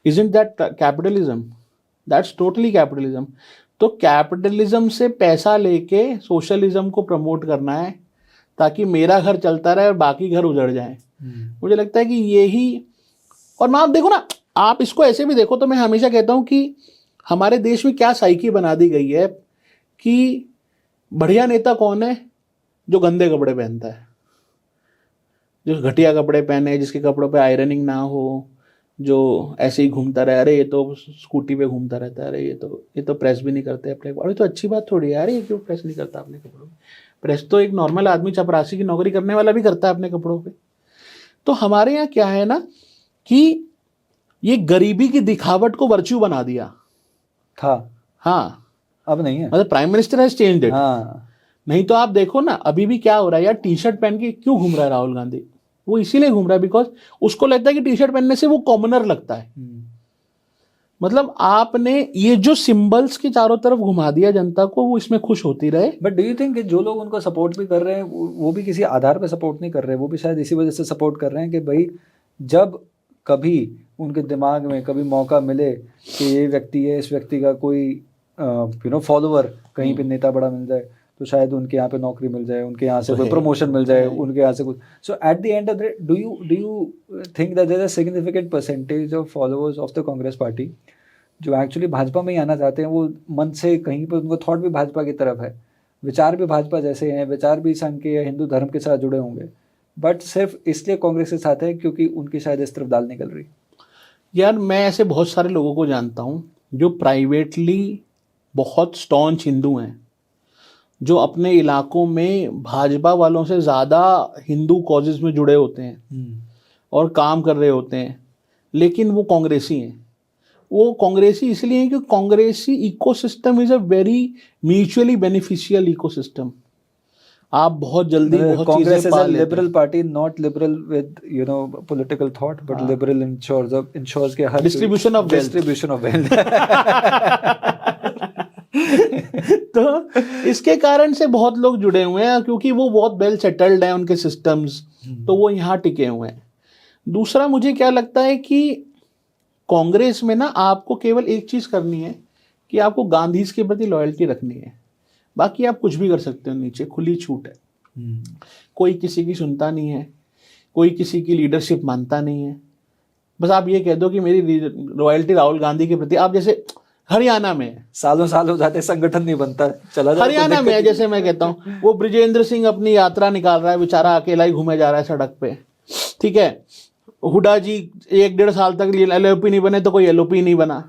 Isn't that capitalism? That's totally capitalism. तो कैपिटलिज्म से पैसा लेके सोशलिज्म को प्रमोट करना है ताकि मेरा घर चलता रहे और बाकी घर उजड़ जाए। मुझे लगता है कि यही, और मैं आप देखो ना, आप इसको ऐसे भी देखो तो मैं हमेशा कहता हूँ कि हमारे देश में क्या साइकी बना दी गई है कि बढ़िया नेता कौन है? जो गंदे कपड़े पहनता है, जो घटिया कपड़े पहने, जिसके कपड़ों पे आयरनिंग ना हो, जो ऐसे ही घूमता रहे, अरे ये तो स्कूटी पे घूमता रहता है, अरे ये तो प्रेस भी नहीं करते अपने, अरे तो अच्छी बात थोड़ी है, अरे ये क्यों प्रेस नहीं करता अपने कपड़ों पे? प्रेस तो एक नॉर्मल आदमी चपरासी की नौकरी करने वाला भी करता है अपने कपड़ों पे। तो हमारे यहाँ क्या है ना कि ये गरीबी की दिखावट को वर्च्यू बना दिया था। हाँ, अब नहीं है, मतलब prime minister has changed it. हाँ, नहीं तो आप देखो ना अभी भी क्या हो रहा है यार, टी शर्ट पहन के क्यों घूम रहा है राहुल गांधी? वो इसीलिए घूम रहा है बिकॉज उसको लगता है कि टी शर्ट पहनने से वो कॉमनर लगता है। मतलब आपने ये जो सिंबल्स के चारों तरफ घुमा दिया जनता को, वो इसमें खुश होती रहे। बट डू यू थिंक जो लोग उनको सपोर्ट भी कर रहे हैं वो भी किसी आधार पे सपोर्ट नहीं कर रहे, वो भी शायद इसी वजह से सपोर्ट कर रहे हैं कि भाई जब कभी उनके दिमाग में कभी मौका मिले कि ये व्यक्ति है, इस व्यक्ति का कोई फॉलोअर कहीं पे नेता बड़ा मिल जाए तो शायद उनके यहाँ पे नौकरी मिल जाए, उनके यहाँ से कोई प्रमोशन मिल जाए, उनके यहाँ से कुछ। So at the end of the do you think that there is a significant percentage of followers of the Congress party जो एक्चुअली भाजपा में ही आना चाहते हैं? वो मन से कहीं पर उनको थॉट भी भाजपा की तरफ है, विचार भी भाजपा जैसे हैं, विचार भी संघ के या हिंदू धर्म के साथ जुड़े होंगे, बट सिर्फ इसलिए कांग्रेस के साथ है क्योंकि उनकी शायद इस तरफ दाल निकल रही। यार मैं ऐसे बहुत सारे लोगों को जानता हूँ जो प्राइवेटली बहुत स्टॉन्च हिंदू हैं, जो अपने इलाकों में भाजपा वालों से ज़्यादा हिंदू कॉजेज़ में जुड़े होते हैं और काम कर रहे होते हैं, लेकिन वो कांग्रेसी हैं। वो कांग्रेसी इसलिए हैं क्योंकि कांग्रेसी ecosystem is a very mutually beneficial ecosystem. आप बहुत जल्दी बहुत Congress is a liberal party, not liberal with political thought, but liberal ensures के हर डिस्ट्रीब्यूशन ऑफ वेल्थ। तो इसके कारण से बहुत लोग जुड़े हुए हैं क्योंकि वो बहुत वेल सेटल्ड हैं उनके सिस्टम्स, तो वो यहाँ टिके हुए हैं। दूसरा मुझे क्या लगता है कि कांग्रेस में ना आपको केवल एक चीज़ करनी है कि आपको गांधी के प्रति लॉयल्टी रखनी है, बाकी आप कुछ भी कर सकते हो, नीचे खुली छूट है। कोई किसी की सुनता नहीं है, कोई किसी की लीडरशिप मानता नहीं है। बस आप ये कह दो कि मेरी लॉयल्टी राहुल गांधी के प्रति, आप जैसे हरियाणा में है। सालों साल हो जाते, संगठन नहीं बनता, चला जाता। हरियाणा में है, जैसे मैं कहता हूँ, वो ब्रिजेंद्र सिंह अपनी यात्रा निकाल रहा है, बेचारा अकेला ही घूमे जा रहा है सड़क पे, ठीक है। हुडा जी 1-1.5 साल तक LOP नहीं बने तो कोई LOP नहीं बना।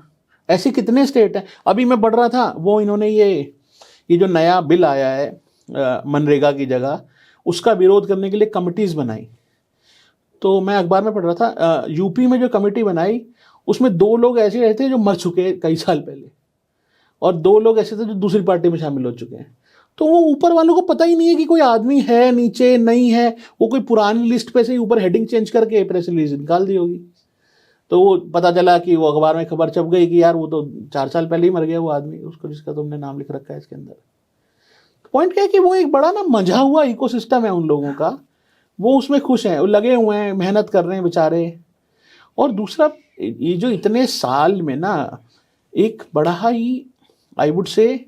ऐसे कितने स्टेट हैं। अभी मैं पढ़ रहा था, वो इन्होंने ये जो नया बिल आया है मनरेगा की जगह, उसका विरोध करने के लिए कमिटीज बनाई। तो मैं अखबार में पढ़ रहा था, यूपी में जो कमेटी बनाई उसमें 2 लोग ऐसे रहे थे जो मर चुके हैं कई साल पहले, और 2 लोग ऐसे थे जो दूसरी पार्टी में शामिल हो चुके हैं। तो वो ऊपर वालों को पता ही नहीं है कि कोई आदमी है नीचे नहीं है, वो कोई पुरानी लिस्ट पे से ही ऊपर हेडिंग चेंज करके प्रेस रिलीज निकाल दी होगी। तो वो पता चला कि वो अखबार में खबर छप गई कि यार वो तो 4 साल पहले ही मर गया वो आदमी, उसको जिसका तुमने नाम लिख रखा है इसके अंदर। पॉइंट क्या है कि वो एक बड़ा ना मंझा हुआ इकोसिस्टम है उन लोगों का, वो उसमें खुश हैं, वो लगे हुए हैं, मेहनत कर रहे हैं बेचारे। और दूसरा, ये जो इतने साल में ना एक बड़ा ही, I would say,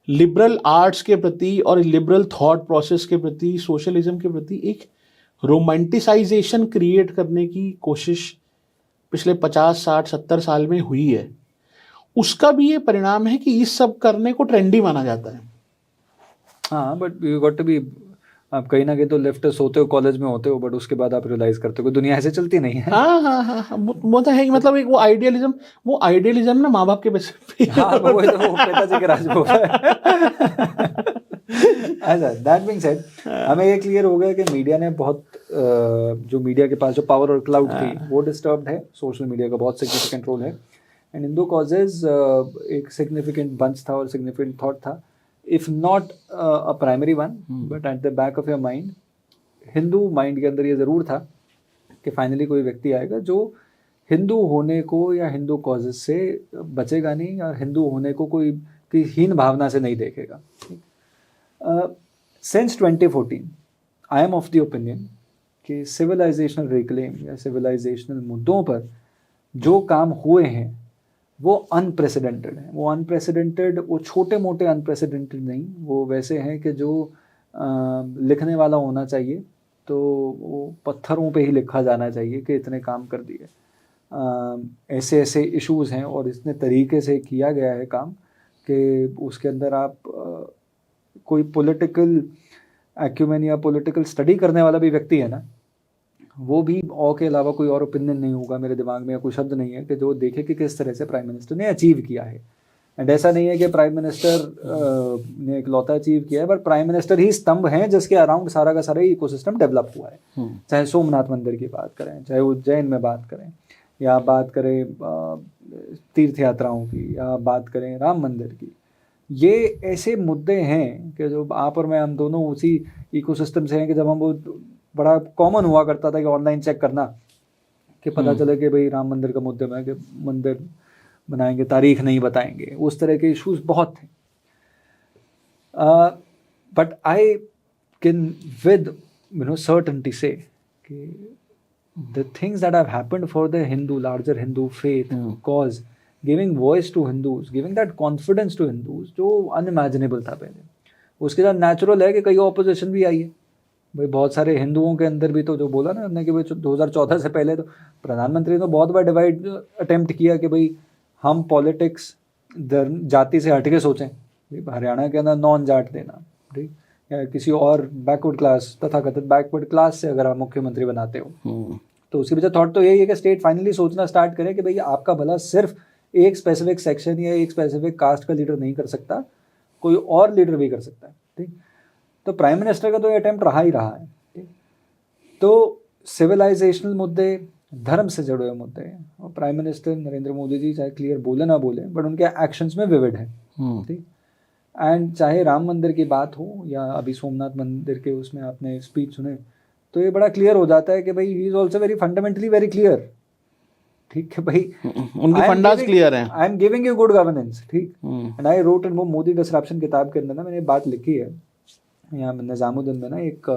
liberal arts के प्रति और लिबरल थॉट प्रोसेस के प्रति, सोशलिज्म के प्रति एक रोमांटिसाइजेशन क्रिएट करने की कोशिश पिछले 50, 60, 70 साल में हुई है। उसका भी ये परिणाम है कि इस सब करने को ट्रेंडी माना जाता है। हाँ, but you got to be, आप कहीं ना कहीं तो लेफ्टिस्ट होते हो, कॉलेज में होते हो, बट उसके बाद आप रियलाइज करते हो कि दुनिया ऐसे चलती नहीं है। हाँ हाँ हाँ हाँ, वो तो है कि मतलब एक वो आइडियलिज्म ना माँ बाप के पैसे पे। हाँ, वो पिताजी के राजभोग है। अच्छा, दैट बीइंग सेड, हमें ये क्लियर हो गया कि मीडिया ने बहुत जो मीडिया के पास जो पावर और क्लाउड थी वो डिस्टर्ब्ड है, सोशल मीडिया का बहुत सिग्निफिकेंट रोल है। एंड हिंदू कॉजेज एक सिग्निफिकेंट बंच था और सिग्निफिकेंट थॉट था, if not a primary one, but at the back of your mind, Hindu mind के अंदर ये ज़रूर था कि फाइनली कोई व्यक्ति आएगा जो हिंदू होने को या हिंदू कॉजेज से बचेगा नहीं, और हिंदू होने को कोई की हीन भावना से नहीं देखेगा। Since 2014 I am of the opinion कि सिविलाइजेशनल रिक्लेम या सिविलाइजेशनल मुद्दों पर जो काम हुए हैं वो अनप्रेसिडेंटेड है। वो अनप्रेसिडेंटेड, वो छोटे मोटे अनप्रेसिडेंटेड नहीं, वो वैसे हैं कि जो लिखने वाला होना चाहिए तो वो पत्थरों पे ही लिखा जाना चाहिए कि इतने काम कर दिए। ऐसे ऐसे इश्यूज़ हैं और इतने तरीके से किया गया है काम कि उसके अंदर आप कोई पॉलिटिकल एक्यूमेन या पॉलिटिकल स्टडी करने वाला भी व्यक्ति है ना, वो भी औ के अलावा कोई और ओपिनियन नहीं होगा मेरे दिमाग में, या कोई शब्द नहीं है कि जो देखे कि किस तरह से प्राइम मिनिस्टर ने अचीव किया है। एंड ऐसा नहीं है कि प्राइम मिनिस्टर ने इकलौता अचीव किया है, बट प्राइम मिनिस्टर ही स्तंभ हैं जिसके अराउंड सारा का सारा इकोसिस्टम डेवलप हुआ है। चाहे सोमनाथ मंदिर की बात करें, चाहे उज्जैन में बात करें, या बात करें तीर्थ यात्राओं की, या बात करें राम मंदिर की, ये ऐसे मुद्दे हैं कि जो आप और मैं, हम दोनों उसी इकोसिस्टम से हैं कि जब हम वो बड़ा कॉमन हुआ करता था कि ऑनलाइन चेक करना कि पता चले कि भाई राम मंदिर का मुद्दे में कि मंदिर बनाएंगे, तारीख नहीं बताएंगे, उस तरह के इश्यूज बहुत थे। But I can with certainty से कि the things that have happened for the larger Hindu faith cause, giving voice to Hindus, giving that confidence to Hindus, जो unimaginable था पहले। उसके साथ नेचुरल है कि कई ऑपोजिशन भी आई है भाई, बहुत सारे हिंदुओं के अंदर भी, तो जो बोला ना हमने कि भाई 2014 से पहले तो प्रधानमंत्री ने तो बहुत बार डिवाइड अटेम्प्ट किया कि भाई हम पॉलिटिक्स जाति से हटके सोचें। हरियाणा के अंदर नॉन जाट देना, ठीक, या किसी और बैकवर्ड क्लास, तथाकथित बैकवर्ड क्लास से अगर आप मुख्यमंत्री बनाते हो तो उसके पीछे थॉट तो यही है कि स्टेट फाइनली सोचना स्टार्ट करे कि भाई आपका भला सिर्फ एक स्पेसिफिक सेक्शन या एक स्पेसिफिक कास्ट का लीडर नहीं कर सकता, कोई और लीडर भी कर सकता है। ठीक, तो प्राइम मिनिस्टर का तो ये अटेम्प्ट रहा ही रहा है। ठीक, तो सिविलाइजेशनल मुद्दे, धर्म से जुड़े हुए मुद्दे हैं, और प्राइम मिनिस्टर नरेंद्र मोदी जी चाहे क्लियर बोले ना बोले, बट उनके एक्शंस में विविड है। ठीक, एंड चाहे राम मंदिर की बात हो या अभी सोमनाथ मंदिर के उसमें आपने स्पीच सुने, तो ये बड़ा क्लियर हो जाता है कि भाई he is also very fundamentally very clear. ठीक है भाई, उनकी फंडास क्लियर है। I am giving you good governance. ठीक, एंड आई रोट इन वो मोदी डिसरप्शन किताब के अंदर ना मैंने बात लिखी है, यहाँ निजामुद्दीन में ना एक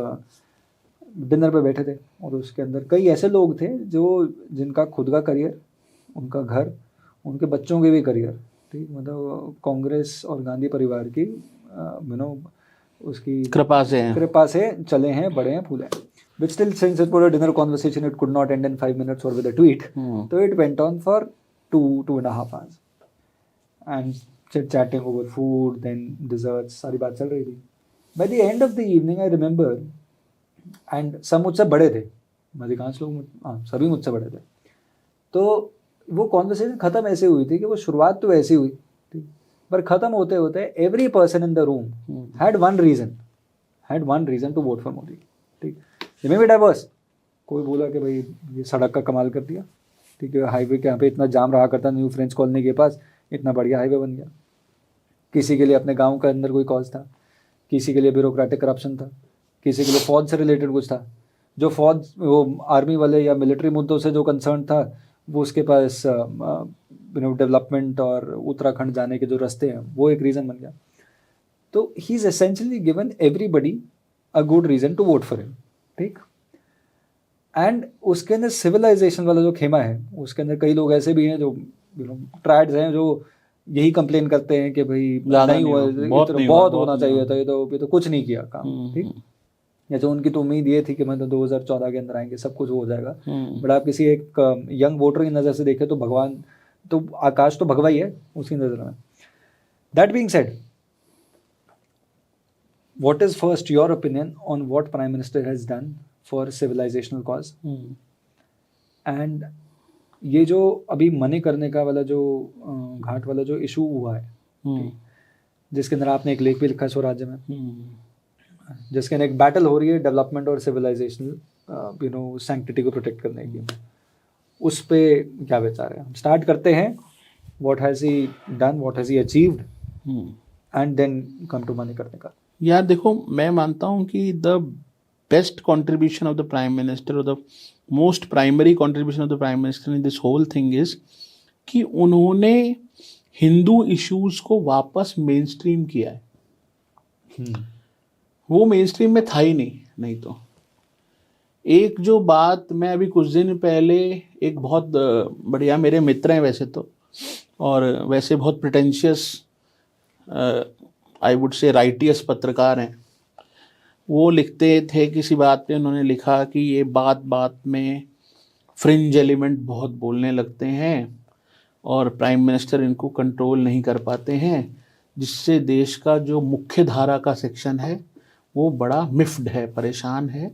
डिनर पे बैठे थे और उसके अंदर कई ऐसे लोग थे जो जिनका खुद का करियर, उनका घर, उनके बच्चों के भी करियर, ठीक, मतलब कांग्रेस और गांधी परिवार की उसकी कृपा से चले हैं, बड़े हैं, फूले हैं। But still, since it was a dinner conversation, it could not end in 5 minutes or with a tweet. So it went on for 2.5 hours. and chit-chatting over food, then desserts, सारी बात चल रही थी. By the end of the evening, I remember, and सब मुझसे बड़े थे, अधिकांश लोग, हाँ, सभी मुझसे बड़े थे. तो वो कॉन्वर्सेशन ख़त्म ऐसे हुई थी कि वो शुरुआत तो ऐसी हुई, ठीक, पर ख़त्म होते होते every person in the room had one reason to vote for Modi. ठीक, मे बी डाइवर्स. कोई बोला कि भाई ये सड़क का कमाल कर दिया, ठीक है, हाईवे के यहाँ पे इतना जाम रहा करता न्यू फ्रेंच कॉलोनी के पास, इतना बढ़िया हाईवे बन गया. किसी के लिए अपने गांव के अंदर कोई कॉज था, किसी के लिए ब्यूरोक्रेटिक करप्शन था, किसी के लिए फौज से रिलेटेड कुछ था. जो फौज, वो आर्मी वाले या मिलिट्री मुद्दों से जो कंसर्न था, वो उसके पास डेवलपमेंट और उत्तराखंड जाने के जो रास्ते हैं वो एक रीज़न बन गया. तो he is essentially given everybody a good reason to vote for him. ठीक, एंड उसके अंदर सिविलाइजेशन वाला जो खेमा है, उसके अंदर कई लोग ऐसे भी हैं जो ट्राइड्स हैं, जो यही कंप्लेन करते हैं कि भाई नहीं हुआ, बहुत होना चाहिए था, ये तो कुछ नहीं किया काम. ठीक, या जो उनकी तो उम्मीद ये थी कि मतलब 2014 के अंदर आएंगे, सब कुछ हो जाएगा. बट आप किसी एक यंग वोटर की नज़र से देखें तो भगवान, तो आकाश तो भगवा ही है उसकी नज़र में. That being said, what is first your opinion on what prime minister has done for civilisational cause? And ये जो अभी मनी करने का वाला जो घाट वाला जो इशू हुआ है, जिसके अंदर आपने एक लेख भी लिखा है स्वराज्य में, जिसके अंदर एक बैटल हो रही है डेवलपमेंट और सिविलाइजेशनल सैंक्टिटी को प्रोटेक्ट करने की, उस पे क्या विचार है? हम स्टार्ट करते हैं, what has he done, what has he achieved, and then come to money करने का. यार देखो, मैं मानता हूँ कि the best contribution of the prime minister, और the most primary contribution of the prime minister in this whole thing is कि उन्होंने हिंदू इश्यूज को वापस मेन स्ट्रीम किया है. वो मेन स्ट्रीम में था ही नहीं तो. एक जो बात मैं अभी कुछ दिन पहले, एक बहुत बढ़िया मेरे मित्र हैं वैसे तो, और वैसे बहुत प्रिटेंशियस, आई वुड से राइटियस पत्रकार हैं, वो लिखते थे किसी बात पे, उन्होंने लिखा कि ये बात बात में फ्रिंज एलिमेंट बहुत बोलने लगते हैं और प्राइम मिनिस्टर इनको कंट्रोल नहीं कर पाते हैं, जिससे देश का जो मुख्य धारा का सेक्शन है वो बड़ा मिफ्ड है, परेशान है,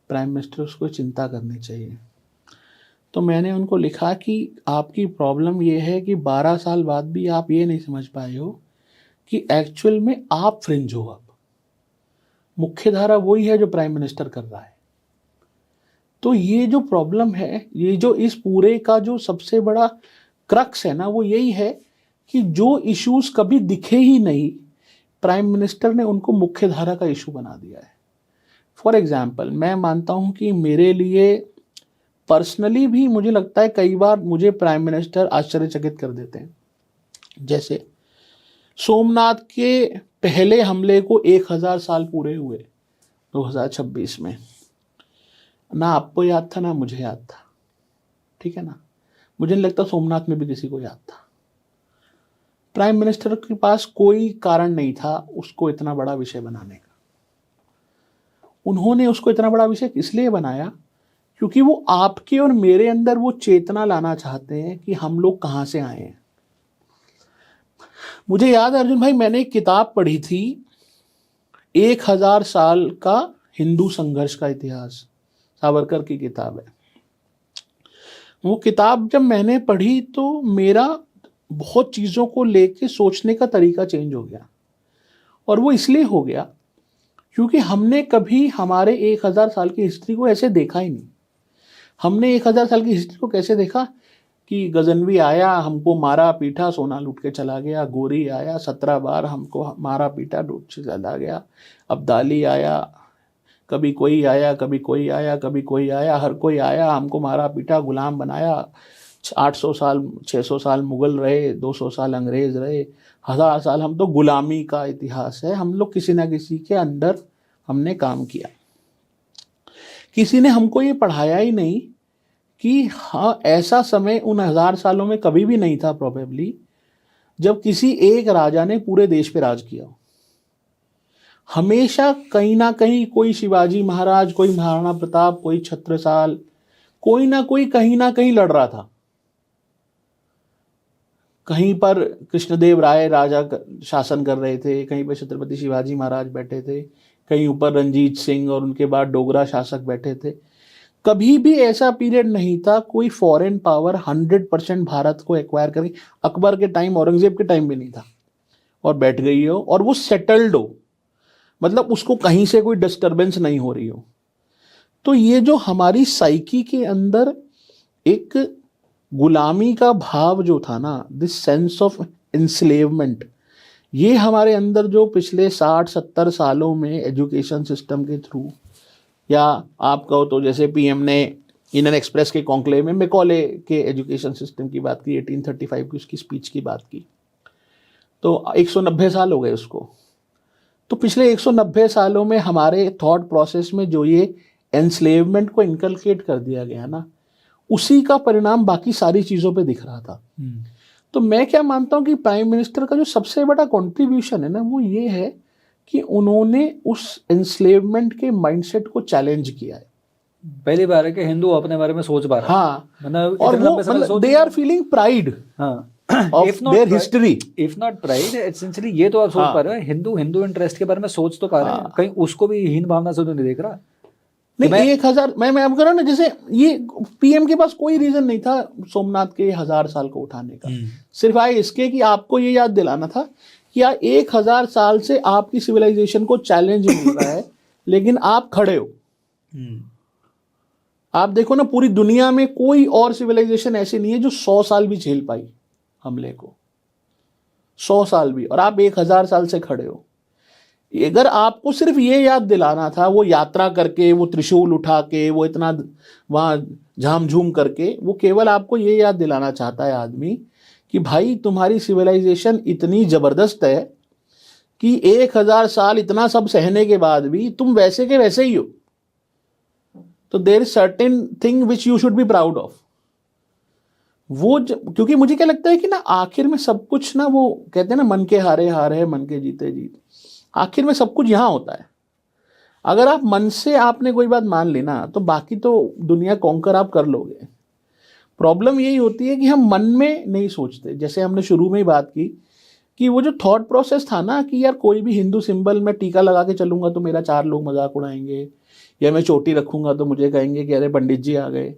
प्राइम मिनिस्टर उसको चिंता करनी चाहिए. तो मैंने उनको लिखा कि आपकी प्रॉब्लम ये है कि 12 साल बाद भी आप ये नहीं समझ पाए हो कि एक्चुअल में आप फ्रिंज हो. अब मुख्य धारा वही है जो प्राइम मिनिस्टर कर रहा है. तो ये जो प्रॉब्लम है, ये जो इस पूरे का जो सबसे बड़ा क्रक्स है ना, वो यही है कि जो इश्यूज कभी दिखे ही नहीं, प्राइम मिनिस्टर ने उनको मुख्य धारा का इशू बना दिया है. फॉर एग्जाम्पल, मैं मानता हूँ कि मेरे लिए पर्सनली भी मुझे लगता है कई बार मुझे प्राइम मिनिस्टर आश्चर्यचकित कर देते हैं. जैसे सोमनाथ के पहले हमले को 1000 साल पूरे हुए 2026 में. ना आपको याद था ना मुझे याद था, ठीक है ना. मुझे नहीं लगता सोमनाथ में भी किसी को याद था. प्राइम मिनिस्टर के पास कोई कारण नहीं था उसको इतना बड़ा विषय बनाने का. उन्होंने उसको इतना बड़ा विषय इसलिए बनाया क्योंकि वो आपके और मेरे अंदर वो चेतना लाना चाहते हैं कि हम लोग कहाँ से आए हैं. मुझे याद है अर्जुन भाई, मैंने एक किताब पढ़ी थी, 1000 साल का हिंदू संघर्ष का इतिहास, सावरकर की किताब है. वो किताब जब मैंने पढ़ी तो मेरा बहुत चीज़ों को लेके सोचने का तरीका चेंज हो गया. और वो इसलिए हो गया क्योंकि हमने कभी हमारे 1000 साल की हिस्ट्री को ऐसे देखा ही नहीं. हमने 1000 साल की हिस्ट्री को कैसे देखा कि गजनवी आया, हमको मारा पीटा, सोना लूट के चला गया. गोरी आया, 17 बार हमको मारा पीटा, लूट के चला गया. अब्दाली आया, कभी कोई आया, कभी कोई आया, कभी कोई आया, हर कोई आया, हमको मारा पीटा, गुलाम बनाया. 800 साल 600 साल मुगल रहे, 200 साल अंग्रेज रहे, 1000 साल हम तो गुलामी का इतिहास है. हम लोग किसी ना किसी के अंदर हमने काम किया. किसी ने हमको ये पढ़ाया ही नहीं कि हाँ, ऐसा समय उन 1000 सालों में कभी भी नहीं था प्रोबेबली जब किसी एक राजा ने पूरे देश पे राज किया. हमेशा कहीं ना कहीं कोई शिवाजी महाराज, कोई महाराणा प्रताप, कोई छत्रसाल, कोई ना कोई कहीं ना कहीं लड़ रहा था. कहीं पर कृष्णदेव राय राजा शासन कर रहे थे, कहीं पर छत्रपति शिवाजी महाराज बैठे थे, कहीं ऊपर रंजीत सिंह और उनके बाद डोगरा शासक बैठे थे। कभी भी ऐसा पीरियड नहीं था कोई फॉरेन पावर 100% भारत को एक्वायर करके, अकबर के टाइम, औरंगजेब के टाइम भी नहीं था, और बैठ गई हो और वो सेटल्ड हो, मतलब उसको कहीं से कोई डिस्टरबेंस नहीं हो रही हो। तो ये जो हमारी साइकी के अंदर एक गुलामी का भाव जो था ना, दिस सेंस ऑफ इंस्लेवमेंट, ये हमारे अंदर जो पिछले 60-70 सालों में एजुकेशन सिस्टम के थ्रू, या आप कहो तो जैसे पीएम ने इंडियन एक्सप्रेस के कॉन्क्लेव में मैकॉले के एजुकेशन सिस्टम की बात की, 1835 की उसकी स्पीच की बात की, तो 190 साल हो गए उसको। तो पिछले 190 सालों में हमारे थॉट प्रोसेस में जो ये एनस्लेवमेंट को इनकलकेट कर दिया गया ना, उसी का परिणाम बाकी सारी चीज़ों पे दिख रहा था। तो मैं क्या मानता हूँ कि प्राइम मिनिस्टर का जो सबसे बड़ा कंट्रीब्यूशन है ना, वो ये है कि उन्होंने उस एनस्लेवमेंट के माइंडसेट को चैलेंज किया है। पहली बार है कि हिंदू अपने बारे में सोच पा रहा है। हाँ, मतलब और इतने वो लंबे समय मतलब सोच they are feeling pride of their history. If not pride, essentially ये तो आप सोच पा रहे हो, हिंदू इंटरेस्ट के बारे में सोच तो पा रहे हैं, कहीं उसको भी हीन भावना से तो नहीं देख रहा। नहीं, 1000 मैं आप कह रहा हूँ ना, जैसे ये पीएम के पास कोई रीजन नहीं था सोमनाथ के 1000 साल को उठाने का, सिर्फ आए इसके कि आपको ये याद दिलाना था कि यार 1000 साल से आपकी सिविलाइजेशन को चैलेंज मिल रहा है, लेकिन आप खड़े हो। आप देखो ना, पूरी दुनिया में कोई और सिविलाइजेशन ऐसी नहीं है जो 100 साल भी झेल पाई हमले को, 100 साल भी, और आप 1000 साल से खड़े हो। अगर आपको सिर्फ ये याद दिलाना था, वो यात्रा करके, वो त्रिशूल उठा के, वो इतना वहाँ झाम-झूम करके, वो केवल आपको ये याद दिलाना चाहता है आदमी कि भाई तुम्हारी सिविलाइजेशन इतनी ज़बरदस्त है कि 1000 साल इतना सब सहने के बाद भी तुम वैसे के वैसे ही हो। तो there is certain thing which you should be proud of. वो क्योंकि मुझे क्या लगता है कि ना, आखिर में सब कुछ ना, वो कहते हैं ना, मन के हारे हार है, मन के जीते जीत, आखिर में सब कुछ यहाँ होता है। अगर आप मन से आपने कोई बात मान ली ना, तो बाकी तो दुनिया कॉन्कर आप कर लोगे। प्रॉब्लम यही होती है कि हम मन में नहीं सोचते। जैसे हमने शुरू में ही बात की कि वो जो थॉट प्रोसेस था ना कि यार कोई भी हिंदू सिंबल में टीका लगा के चलूंगा तो मेरा 4 लोग मजाक उड़ाएंगे, या मैं चोटी रखूंगा तो मुझे कहेंगे कि अरे पंडित जी आ गए।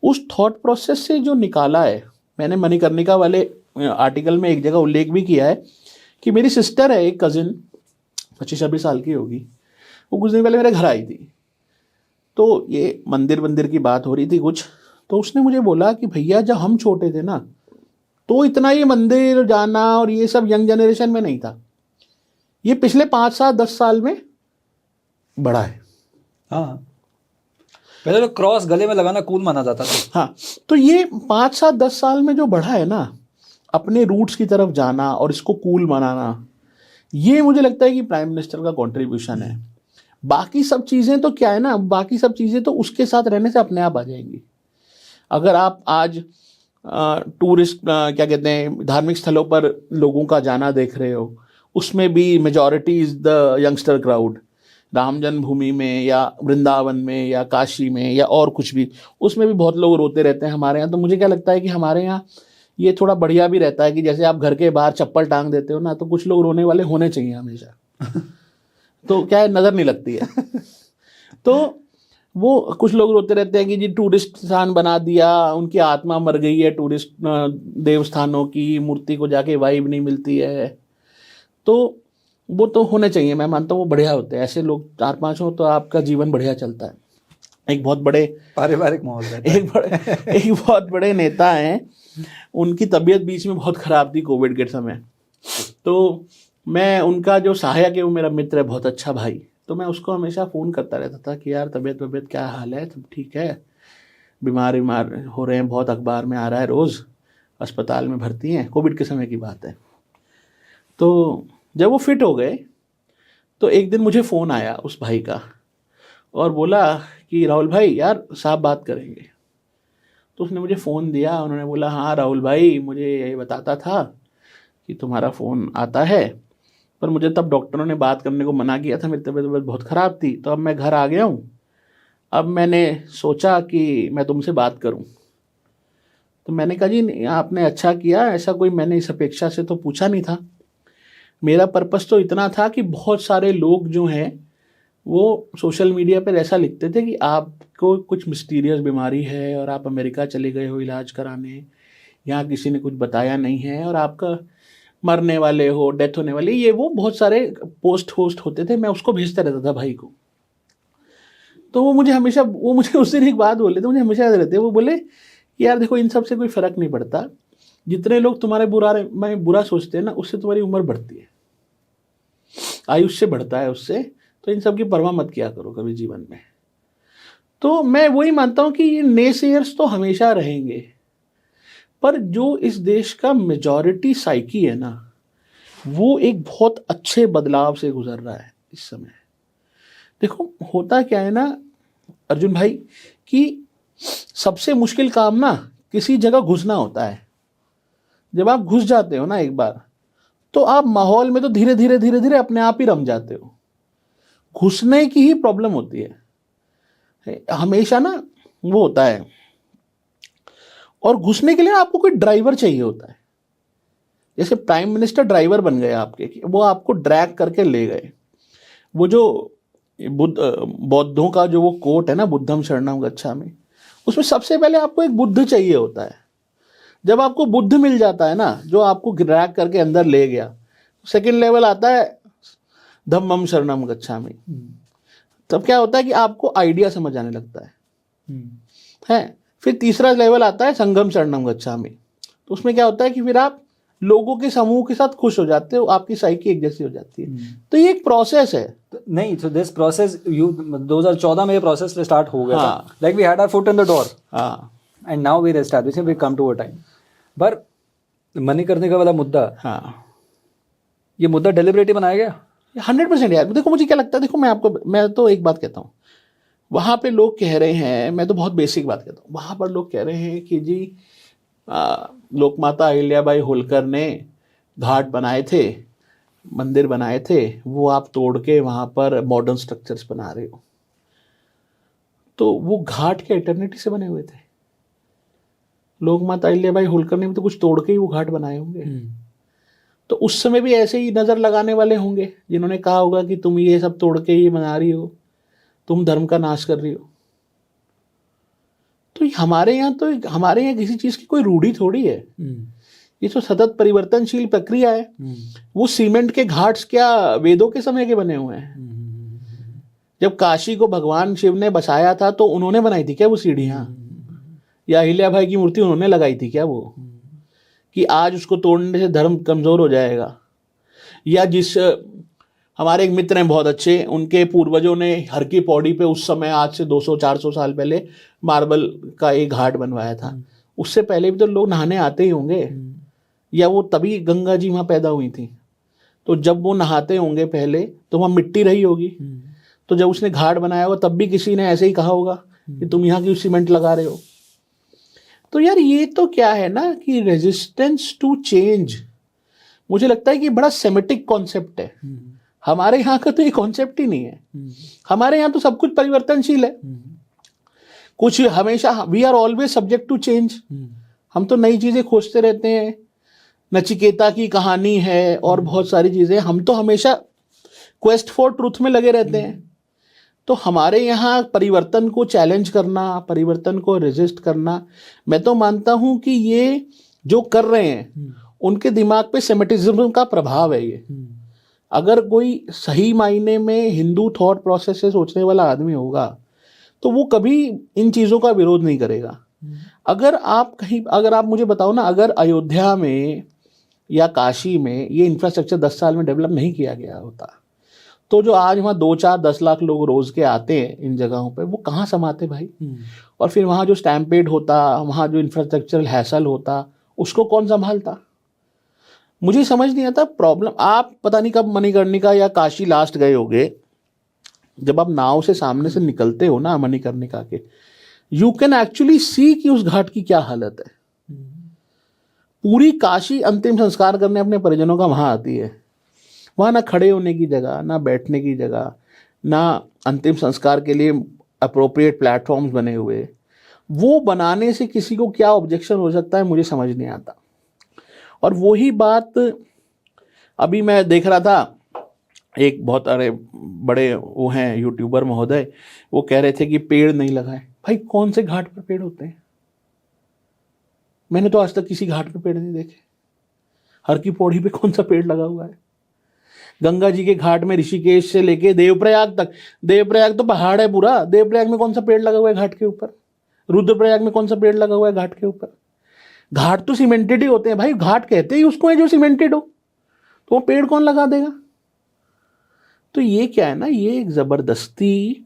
उस थॉट प्रोसेस से जो निकाला है, मैंने मणिकर्णिका वाले आर्टिकल में एक जगह उल्लेख भी किया है कि मेरी सिस्टर है, एक कजिन 25-26 साल की होगी, वो कुछ दिन पहले मेरे घर आई थी। तो ये मंदिर की बात हो रही थी कुछ, तो उसने मुझे बोला कि भैया जब हम छोटे थे ना, तो इतना ये मंदिर जाना और ये सब यंग जनरेशन में नहीं था, ये पिछले 5-7-10 साल में बढ़ा है। हाँ, पहले तो क्रॉस गले में लगाना कूल माना जाता था। हाँ, तो ये 5-7-10 साल में जो बढ़ा है ना, अपने रूट्स की तरफ जाना और इसको कूल मनाना, ये मुझे लगता है कि प्राइम मिनिस्टर का कंट्रीब्यूशन है। बाकी सब चीज़ें तो क्या है ना, बाकी सब चीज़ें तो उसके साथ रहने से अपने आप आ जाएंगी। अगर आप आज टूरिस्ट क्या कहते हैं, धार्मिक स्थलों पर लोगों का जाना देख रहे हो, उसमें भी majority is the youngster crowd. Ram जन्मभूमि में या वृंदावन में या काशी में या और कुछ भी, उसमें भी बहुत लोग रोते रहते हैं हमारे यहाँ। तो मुझे क्या लगता है कि हमारे यहाँ ये थोड़ा बढ़िया भी रहता है कि जैसे आप घर के बाहर चप्पल टांग देते हो ना, तो कुछ लोग रोने वाले होने चाहिए हमेशा। तो क्या है, नज़र नहीं लगती है। तो वो कुछ लोग रोते रहते हैं कि जी टूरिस्ट स्थान बना दिया, उनकी आत्मा मर गई है, टूरिस्ट देवस्थानों की मूर्ति को जाके वाइब नहीं मिलती है। तो वो तो होने चाहिए, मैं मानता हूँ वो बढ़िया होते हैं। ऐसे लोग 4-5 हो तो आपका जीवन बढ़िया चलता है। एक बहुत बड़े पारिवारिक माहौल रहता है। एक बहुत बड़े नेता हैं, उनकी तबीयत बीच में बहुत ख़राब थी कोविड के समय। तो मैं उनका जो सहायक है वो मेरा मित्र है, बहुत अच्छा भाई, तो मैं उसको हमेशा फ़ोन करता रहता था कि यार तबीयत क्या हाल है, सब ठीक है, बीमार हो रहे हैं, बहुत अखबार में आ रहा है रोज़, अस्पताल में भर्ती हैं, कोविड के समय की बात है। तो जब वो फिट हो गए तो एक दिन मुझे फ़ोन आया उस भाई का और बोला कि राहुल भाई यार साहब बात करेंगे। तो उसने मुझे फ़ोन दिया, उन्होंने बोला हाँ राहुल भाई, मुझे ये बताता था कि तुम्हारा फ़ोन आता है, पर मुझे तब डॉक्टरों ने बात करने को मना किया था, मेरी तबीयत बहुत ख़राब थी, तो अब मैं घर आ गया हूँ, अब मैंने सोचा कि मैं तुमसे बात करूँ। तो मैंने कहा जी नहीं, आपने अच्छा किया, ऐसा कोई मैंने इस अपेक्षा से तो पूछा नहीं था। मेरा पर्पस तो इतना था कि बहुत सारे लोग जो हैं वो सोशल मीडिया पर ऐसा लिखते थे कि आपको कुछ मिस्टीरियस बीमारी है और आप अमेरिका चले गए हो इलाज कराने, यहाँ किसी ने कुछ बताया नहीं है और आपका मरने वाले हो, डेथ होने वाली, ये वो बहुत सारे पोस्ट होते थे। मैं उसको भेजता रहता था भाई को। तो वो मुझे उस दिन एक बात बोले थे, मुझे हमेशा याद रहते। वो बोले कि यार देखो, इन सब से कोई फ़र्क नहीं पड़ता, जितने लोग तुम्हारे बुरा सोचते हैं ना, उससे तुम्हारी उम्र बढ़ती है, आयुष्य बढ़ता है उससे। तो इन सब की परवाह मत किया करो कभी जीवन में। तो मैं वही मानता हूँ कि ये नेसेयर्स तो हमेशा रहेंगे, पर जो इस देश का मेजॉरिटी साइकी है ना, वो एक बहुत अच्छे बदलाव से गुजर रहा है इस समय। देखो होता क्या है ना अर्जुन भाई, कि सबसे मुश्किल काम ना किसी जगह घुसना होता है। जब आप घुस जाते हो ना एक बार, तो आप माहौल में तो धीरे धीरे अपने आप ही रम जाते हो। घुसने की ही प्रॉब्लम होती है हमेशा ना, वो होता है। और घुसने के लिए आपको कोई ड्राइवर चाहिए होता है। जैसे प्राइम मिनिस्टर ड्राइवर बन गए आपके, वो आपको ड्रैग करके ले गए। वो जो बौद्धों का जो वो कोट है ना, बुद्धम शरणम गच्छामि, उसमें सबसे पहले आपको एक बुद्ध चाहिए होता है। जब आपको बुद्ध मिल जाता है ना, जो आपको ड्रैग करके अंदर ले गया, सेकंड लेवल आता है धम्मम शरणम गच्छामि। तब क्या होता है कि आपको आइडिया समझ आने लगता है। फिर तीसरा लेवल आता है संगम शरणम गच्छामि। तो उसमें क्या होता है कि फिर आप लोगों के समूह के साथ खुश हो जाते हो, आपकी साइकी एक जैसी हो जाती है। तो ये एक प्रोसेस है। नहीं, so this process 2014 में ये प्रोसेस स्टार्ट हो गया था, like we had our foot in the door, and now we're establishing, we come to a time। पर मनी करने का वाला मुद्दा, ये मुद्दा डेलिबरेटली बनाया गया 100% यार। देखो मुझे क्या लगता है, देखो मैं तो एक बात कहता हूँ, वहाँ पे लोग कह रहे हैं, मैं तो बहुत बेसिक बात कहता हूँ, वहाँ पर लोग कह रहे हैं कि जी लोकमाता अहिल्याबाई होलकर ने घाट बनाए थे, मंदिर बनाए थे, वो आप तोड़ के वहाँ पर मॉडर्न स्ट्रक्चर्स बना रहे हो। तो वो घाट के इटर्निटी से बने हुए थे। लोकमाता अहिल्याबाई होलकर ने भी तो कुछ तोड़ के ही वो घाट बनाए होंगे। तो उस समय भी ऐसे ही नज़र लगाने वाले होंगे जिन्होंने कहा होगा कि तुम ये सब तोड़ के ही बना रही हो, तुम धर्म का नाश कर रही हो। तो हमारे यहाँ किसी चीज़ की कोई रूढ़ी थोड़ी है। ये तो सतत परिवर्तनशील प्रक्रिया है। वो सीमेंट के घाट्स क्या वेदों के समय के बने हुए हैं? जब काशी को भगवान शिव ने बसाया था तो उन्होंने बनाई थी क्या वो सीढ़ियाँ? या अहिल्या भाई की मूर्ति उन्होंने लगाई थी क्या वो? कि आज उसको तोड़ने से धर्म कमज़ोर हो जाएगा? या हमारे एक मित्र हैं बहुत अच्छे, उनके पूर्वजों ने हर की पौड़ी पे उस समय आज से 200-400 साल पहले मार्बल का एक घाट बनवाया था। उससे पहले भी तो लोग नहाने आते ही होंगे, या वो तभी गंगा जी वहाँ पैदा हुई थी। तो जब वो नहाते होंगे पहले तो वहाँ मिट्टी रही होगी। तो जब उसने घाट बनाया होगा तब भी किसी ने ऐसे ही कहा होगा कि तुम यहाँ क्यों सीमेंट लगा रहे हो। तो यार ये तो क्या है ना कि रेजिस्टेंस टू चेंज, मुझे लगता है कि बड़ा सेमेटिक कॉन्सेप्ट है। हमारे यहाँ का तो ये कॉन्सेप्ट ही नहीं है। हमारे यहाँ तो सब कुछ परिवर्तनशील है। कुछ हमेशा we are always subject to change. हम तो नई चीज़ें खोजते रहते हैं। नचिकेता की कहानी है और बहुत सारी चीज़ें, हम तो हमेशा क्वेस्ट फॉर ट्रूथ में लगे रहते हैं। तो हमारे यहाँ परिवर्तन को चैलेंज करना, परिवर्तन को रेजिस्ट करना, मैं तो मानता हूँ कि ये जो कर रहे हैं उनके दिमाग पे सेमेटिज्म का प्रभाव है ये। अगर कोई सही मायने में हिंदू थॉट प्रोसेस से सोचने वाला आदमी होगा तो वो कभी इन चीज़ों का विरोध नहीं करेगा। अगर आप मुझे बताओ ना, अगर अयोध्या में या काशी में ये इंफ्रास्ट्रक्चर 10 साल में डेवलप नहीं किया गया होता तो जो आज वहाँ 2-4-10 लाख लोग रोज के आते हैं इन जगहों पे, वो कहाँ समाते भाई? और फिर वहाँ जो स्टैम्पेड होता, वहाँ जो इंफ्रास्ट्रक्चरल हैसल होता, उसको कौन संभालता? मुझे समझ नहीं आता प्रॉब्लम। आप पता नहीं कब मणिकर्णिका या काशी लास्ट गए होगे, जब आप नाव से सामने से निकलते हो ना मणिकर्णिका के, यू कैन एक्चुअली सी कि उस घाट की क्या हालत है। पूरी काशी अंतिम संस्कार करने अपने परिजनों का वहाँ आती है। वहाँ ना खड़े होने की जगह, ना बैठने की जगह, ना अंतिम संस्कार के लिए अप्रोप्रिएट प्लेटफॉर्म्स बने हुए। वो बनाने से किसी को क्या ऑब्जेक्शन हो सकता है मुझे समझ नहीं आता। और वही बात अभी मैं देख रहा था, एक बहुत अरे बड़े वो हैं यूट्यूबर महोदय, वो कह रहे थे कि पेड़ नहीं लगाए। भाई कौन से घाट पर पेड़ होते हैं? मैंने तो आज तक किसी घाट पे पेड़ नहीं देखे। हर की पौड़ी पे कौन सा पेड़ लगा हुआ है? गंगा जी के घाट में ऋषिकेश से लेके देवप्रयाग तक, देवप्रयाग तो पहाड़ है पूरा, देवप्रयाग में कौन सा पेड़ लगा हुआ है घाट के ऊपर? रुद्रप्रयाग में कौन सा पेड़ लगा हुआ है घाट के ऊपर? घाट तो सीमेंटेड ही होते हैं भाई, घाट कहते ही उसको है जो सीमेंटेड हो, तो वो पेड़ कौन लगा देगा? तो ये क्या है ना, ये एक जबरदस्ती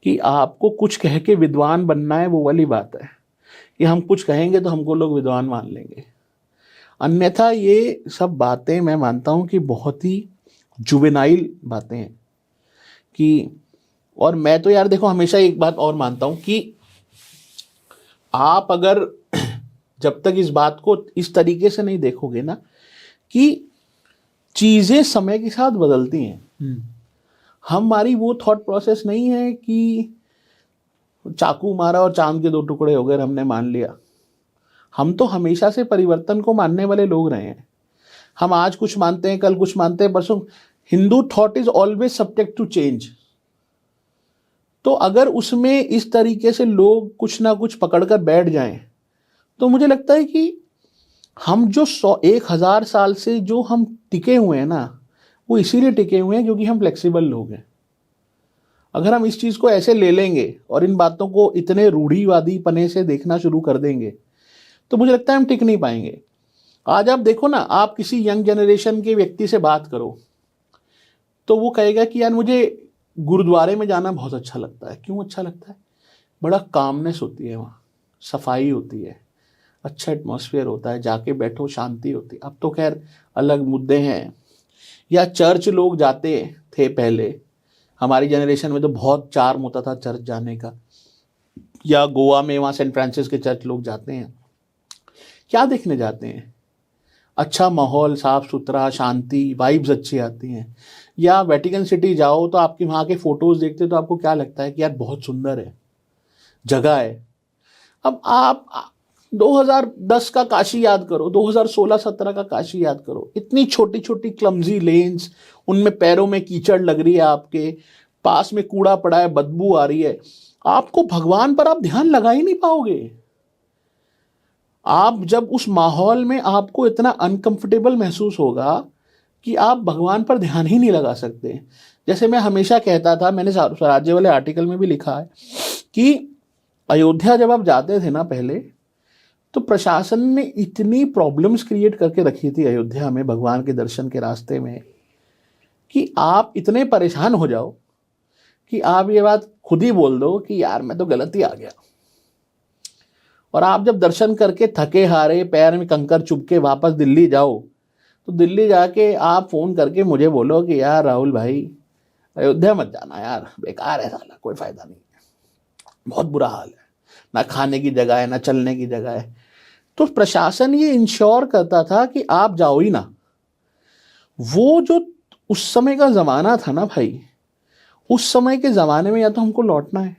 कि आपको कुछ कह के विद्वान बनना है, वो वाली बात है कि हम कुछ कहेंगे तो हमको लोग विद्वान मान लेंगे। अन्यथा ये सब बातें मैं मानता हूं कि बहुत ही जुवेनाइल बातें हैं कि, और मैं तो यार देखो हमेशा एक बात और मानता हूं कि आप अगर जब तक इस बात को इस तरीके से नहीं देखोगे ना कि चीजें समय के साथ बदलती हैं, हमारी वो थॉट प्रोसेस नहीं है कि चाकू मारा और चांद के दो टुकड़े हो गए हमने मान लिया। हम तो हमेशा से परिवर्तन को मानने वाले लोग रहे हैं। हम आज कुछ मानते हैं, कल कुछ मानते हैं, परसों। Hindu thought is always subject to change. तो अगर उसमें इस तरीके से लोग कुछ ना कुछ पकड़कर बैठ जाएं, तो मुझे लगता है कि हम जो 1,000 साल से जो हम टिके हुए हैं ना, वो इसीलिए टिके हुए हैं क्योंकि हम फ्लेक्सिबल लोग हैं। अगर हम इस चीज़ को ऐसे ले लेंगे और इन बातों को इतने रूढ़िवादी पने से देखना शुरू कर देंगे, तो मुझे लगता है हम टिक नहीं पाएंगे। आज आप देखो ना, आप किसी यंग जनरेशन के व्यक्ति से बात करो तो वो कहेगा कि यार मुझे गुरुद्वारे में जाना बहुत अच्छा लगता है। क्यों अच्छा लगता है? बड़ा कामनेस होती है वहाँ, सफाई होती है, अच्छा एटमॉस्फेयर होता है, जाके बैठो शांति होती है। अब तो खैर अलग मुद्दे हैं। या चर्च लोग जाते थे पहले, हमारी जनरेशन में तो बहुत चार्म होता था चर्च जाने का। या गोवा में वहाँ सेंट फ्रांसिस के चर्च लोग जाते हैं, क्या देखने जाते हैं? अच्छा माहौल, साफ सुथरा, शांति, वाइब्स अच्छी आती हैं। या वेटिकन सिटी जाओ तो आपके वहाँ के फोटोज देखते तो आपको क्या लगता है कि यार बहुत सुंदर है, जगह है। अब आप 2010 का काशी याद करो, 2016-17 का काशी याद करो, इतनी छोटी छोटी क्लमजी लेन्स, उनमें पैरों में कीचड़ लग रही है, आपके पास में कूड़ा पड़ा है, बदबू आ रही है। आपको भगवान पर आप ध्यान लगा ही नहीं पाओगे। आप जब उस माहौल में आपको इतना अनकंफर्टेबल महसूस होगा कि आप भगवान पर ध्यान ही नहीं लगा सकते। जैसे मैं हमेशा कहता था, मैंने स्वराज्य वाले आर्टिकल में भी लिखा है कि अयोध्या जब आप जाते थे ना पहले, तो प्रशासन ने इतनी प्रॉब्लम्स क्रिएट करके रखी थी अयोध्या में भगवान के दर्शन के रास्ते में कि आप इतने परेशान हो जाओ कि आप ये बात खुद ही बोल दो कि यार मैं तो गलत ही आ गया। और आप जब दर्शन करके थके हारे, पैर में कंकर चुभ के वापस दिल्ली जाओ, तो दिल्ली जाके आप फ़ोन करके मुझे बोलो कि यार राहुल भाई अयोध्या मत जाना यार, बेकार है साला, कोई फ़ायदा नहीं है, बहुत बुरा हाल है, ना खाने की जगह है, ना चलने की जगह है। तो प्रशासन ये इंश्योर करता था कि आप जाओ ही ना। वो जो उस समय का ज़माना था ना भाई, उस समय के ज़माने में या तो हमको लौटना है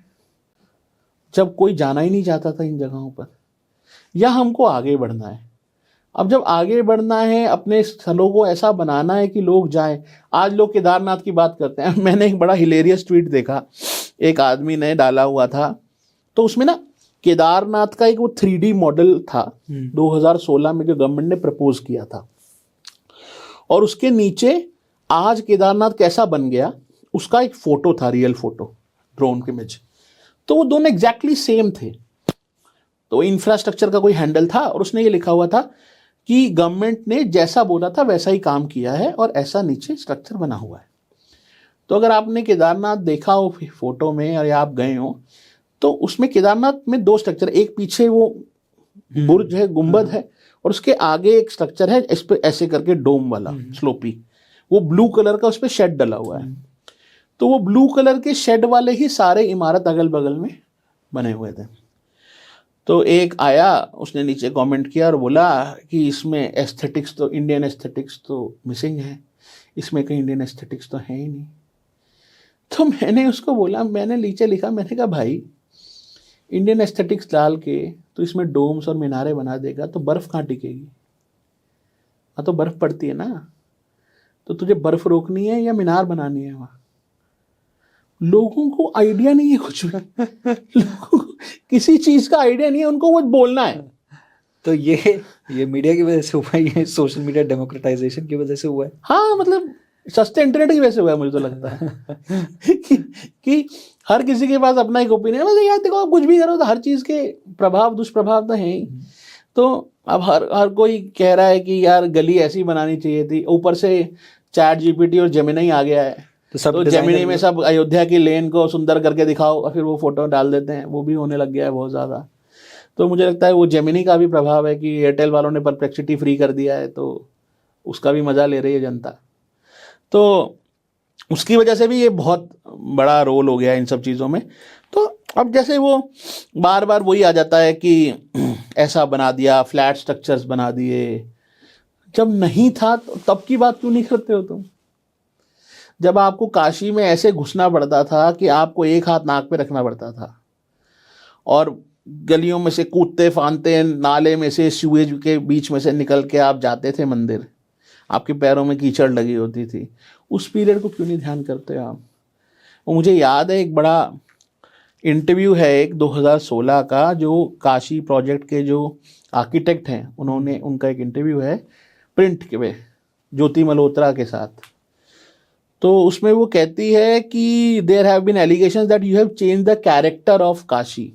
जब कोई जाना ही नहीं चाहता था इन जगहों पर, या हमको आगे बढ़ना है। अब जब आगे बढ़ना है, अपने स्थलों को ऐसा बनाना है कि लोग जाएं। आज लोग केदारनाथ की बात करते हैं। मैंने एक बड़ा हिलेरियस ट्वीट देखा, एक आदमी ने डाला हुआ था, तो उसमें ना केदारनाथ का एक वो 3D मॉडल था 2016 में जो गवर्नमेंट ने प्रपोज किया था, और उसके नीचे आज केदारनाथ कैसा बन गया उसका एक फोटो था, रियल फोटो, ड्रोन की इमेज। तो वो दोनों एग्जैक्टली सेम थे। तो इंफ्रास्ट्रक्चर का कोई हैंडल था और उसने ये लिखा हुआ था कि गवर्नमेंट ने जैसा बोला था वैसा ही काम किया है और ऐसा नीचे स्ट्रक्चर बना हुआ है। तो अगर आपने केदारनाथ देखा हो फोटो में और आप गए हो, तो उसमें केदारनाथ में 2 स्ट्रक्चर, एक पीछे वो बुर्ज है, गुंबद है, और उसके आगे एक स्ट्रक्चर है इस पे ऐसे करके डोम वाला स्लोपी, वो ब्लू कलर का, उस पर शेड डला हुआ है। तो वो ब्लू कलर के शेड वाले ही सारे इमारत अगल बगल में बने हुए थे। तो एक आया, उसने नीचे कमेंट किया और बोला कि इसमें एस्थेटिक्स तो, इंडियन एस्थेटिक्स तो मिसिंग है, इसमें कहीं इंडियन एस्थेटिक्स तो है ही नहीं। तो मैंने उसको बोला, मैंने नीचे लिखा, मैंने कहा भाई इंडियन एस्थेटिक्स डाल के तो इसमें डोम्स और मीनारें बना देगा तो बर्फ़ कहाँ टिकेगी? हाँ, तो बर्फ़ पड़ती है ना, तो तुझे बर्फ़ रोकनी है या मीनार बनानी है वहाँ? लोगों को आइडिया नहीं है कुछ भी। लोगों को किसी चीज़ का आइडिया नहीं है, उनको वो बोलना है। तो ये मीडिया की वजह से हुआ है, ये सोशल मीडिया डेमोक्रेटाइजेशन की वजह से हुआ है। हाँ, मतलब सस्ते इंटरनेट की वजह से हुआ है, मुझे तो लगता है कि हर किसी के पास अपना एक ओपिनियन है। यार देखो, आप कुछ भी करो तो हर चीज़ के प्रभाव दुष्प्रभाव तो हैं ही। तो अब हर कोई कह रहा है कि यार गली ऐसी बनानी चाहिए थी, ऊपर से चैट जीपीटी और जेमिनी आ गया है, तो जेमिनी में सब अयोध्या की लेन को सुंदर करके दिखाओ और फिर वो फोटो डाल देते हैं, वो भी होने लग गया है बहुत ज़्यादा। तो मुझे लगता है वो जेमिनी का भी प्रभाव है कि एयरटेल वालों ने परप्लेक्सिटी फ्री कर दिया है, तो उसका भी मज़ा ले रही है जनता। तो उसकी वजह से भी ये बहुत बड़ा रोल हो गया इन सब चीज़ों में। तो अब जैसे वो बार बार वही आ जाता है कि ऐसा बना दिया, फ्लैट स्ट्रक्चर्स बना दिए। जब नहीं था तो तब की बात क्यों नहीं करते हो तुम? जब आपको काशी में ऐसे घुसना पड़ता था कि आपको एक हाथ नाक पे रखना पड़ता था, और गलियों में से कूदते फांदते, नाले में से, सीवेज के बीच में से निकल के आप जाते थे मंदिर, आपके पैरों में कीचड़ लगी होती थी। उस पीरियड को क्यों नहीं ध्यान करते आप? और मुझे याद है एक बड़ा इंटरव्यू है एक 2016 का, जो काशी प्रोजेक्ट के जो आर्किटेक्ट हैं उन्होंने, उनका एक इंटरव्यू है प्रिंट के में ज्योति मल्होत्रा के साथ। तो उसमें वो कहती है कि there have been allegations that you have change the character of Kashi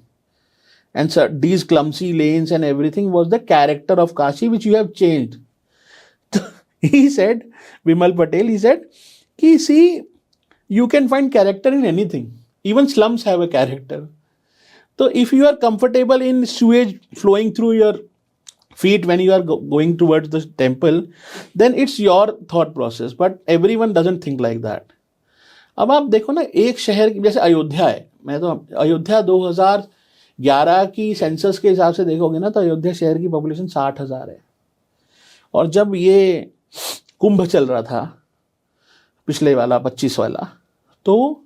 and so these clumsy lanes and everything was the character of Kashi which you have changed. He said, Vimal Patel, he said, ki see, you can find character in anything. Even slums have a character. So if you are comfortable in sewage flowing through your feet when you are going towards the temple, then it's your thought process. But everyone doesn't think like that. अब आप देखो ना, एक शहर जैसे अयोध्या है, मैं तो अयोध्या 2011 की सेंसस के हिसाब से देखोगे ना तो अयोध्या शहर की पॉपुलेशन 60,000 है। और जब ये कुंभ चल रहा था पिछले वाला 25 वाला, तो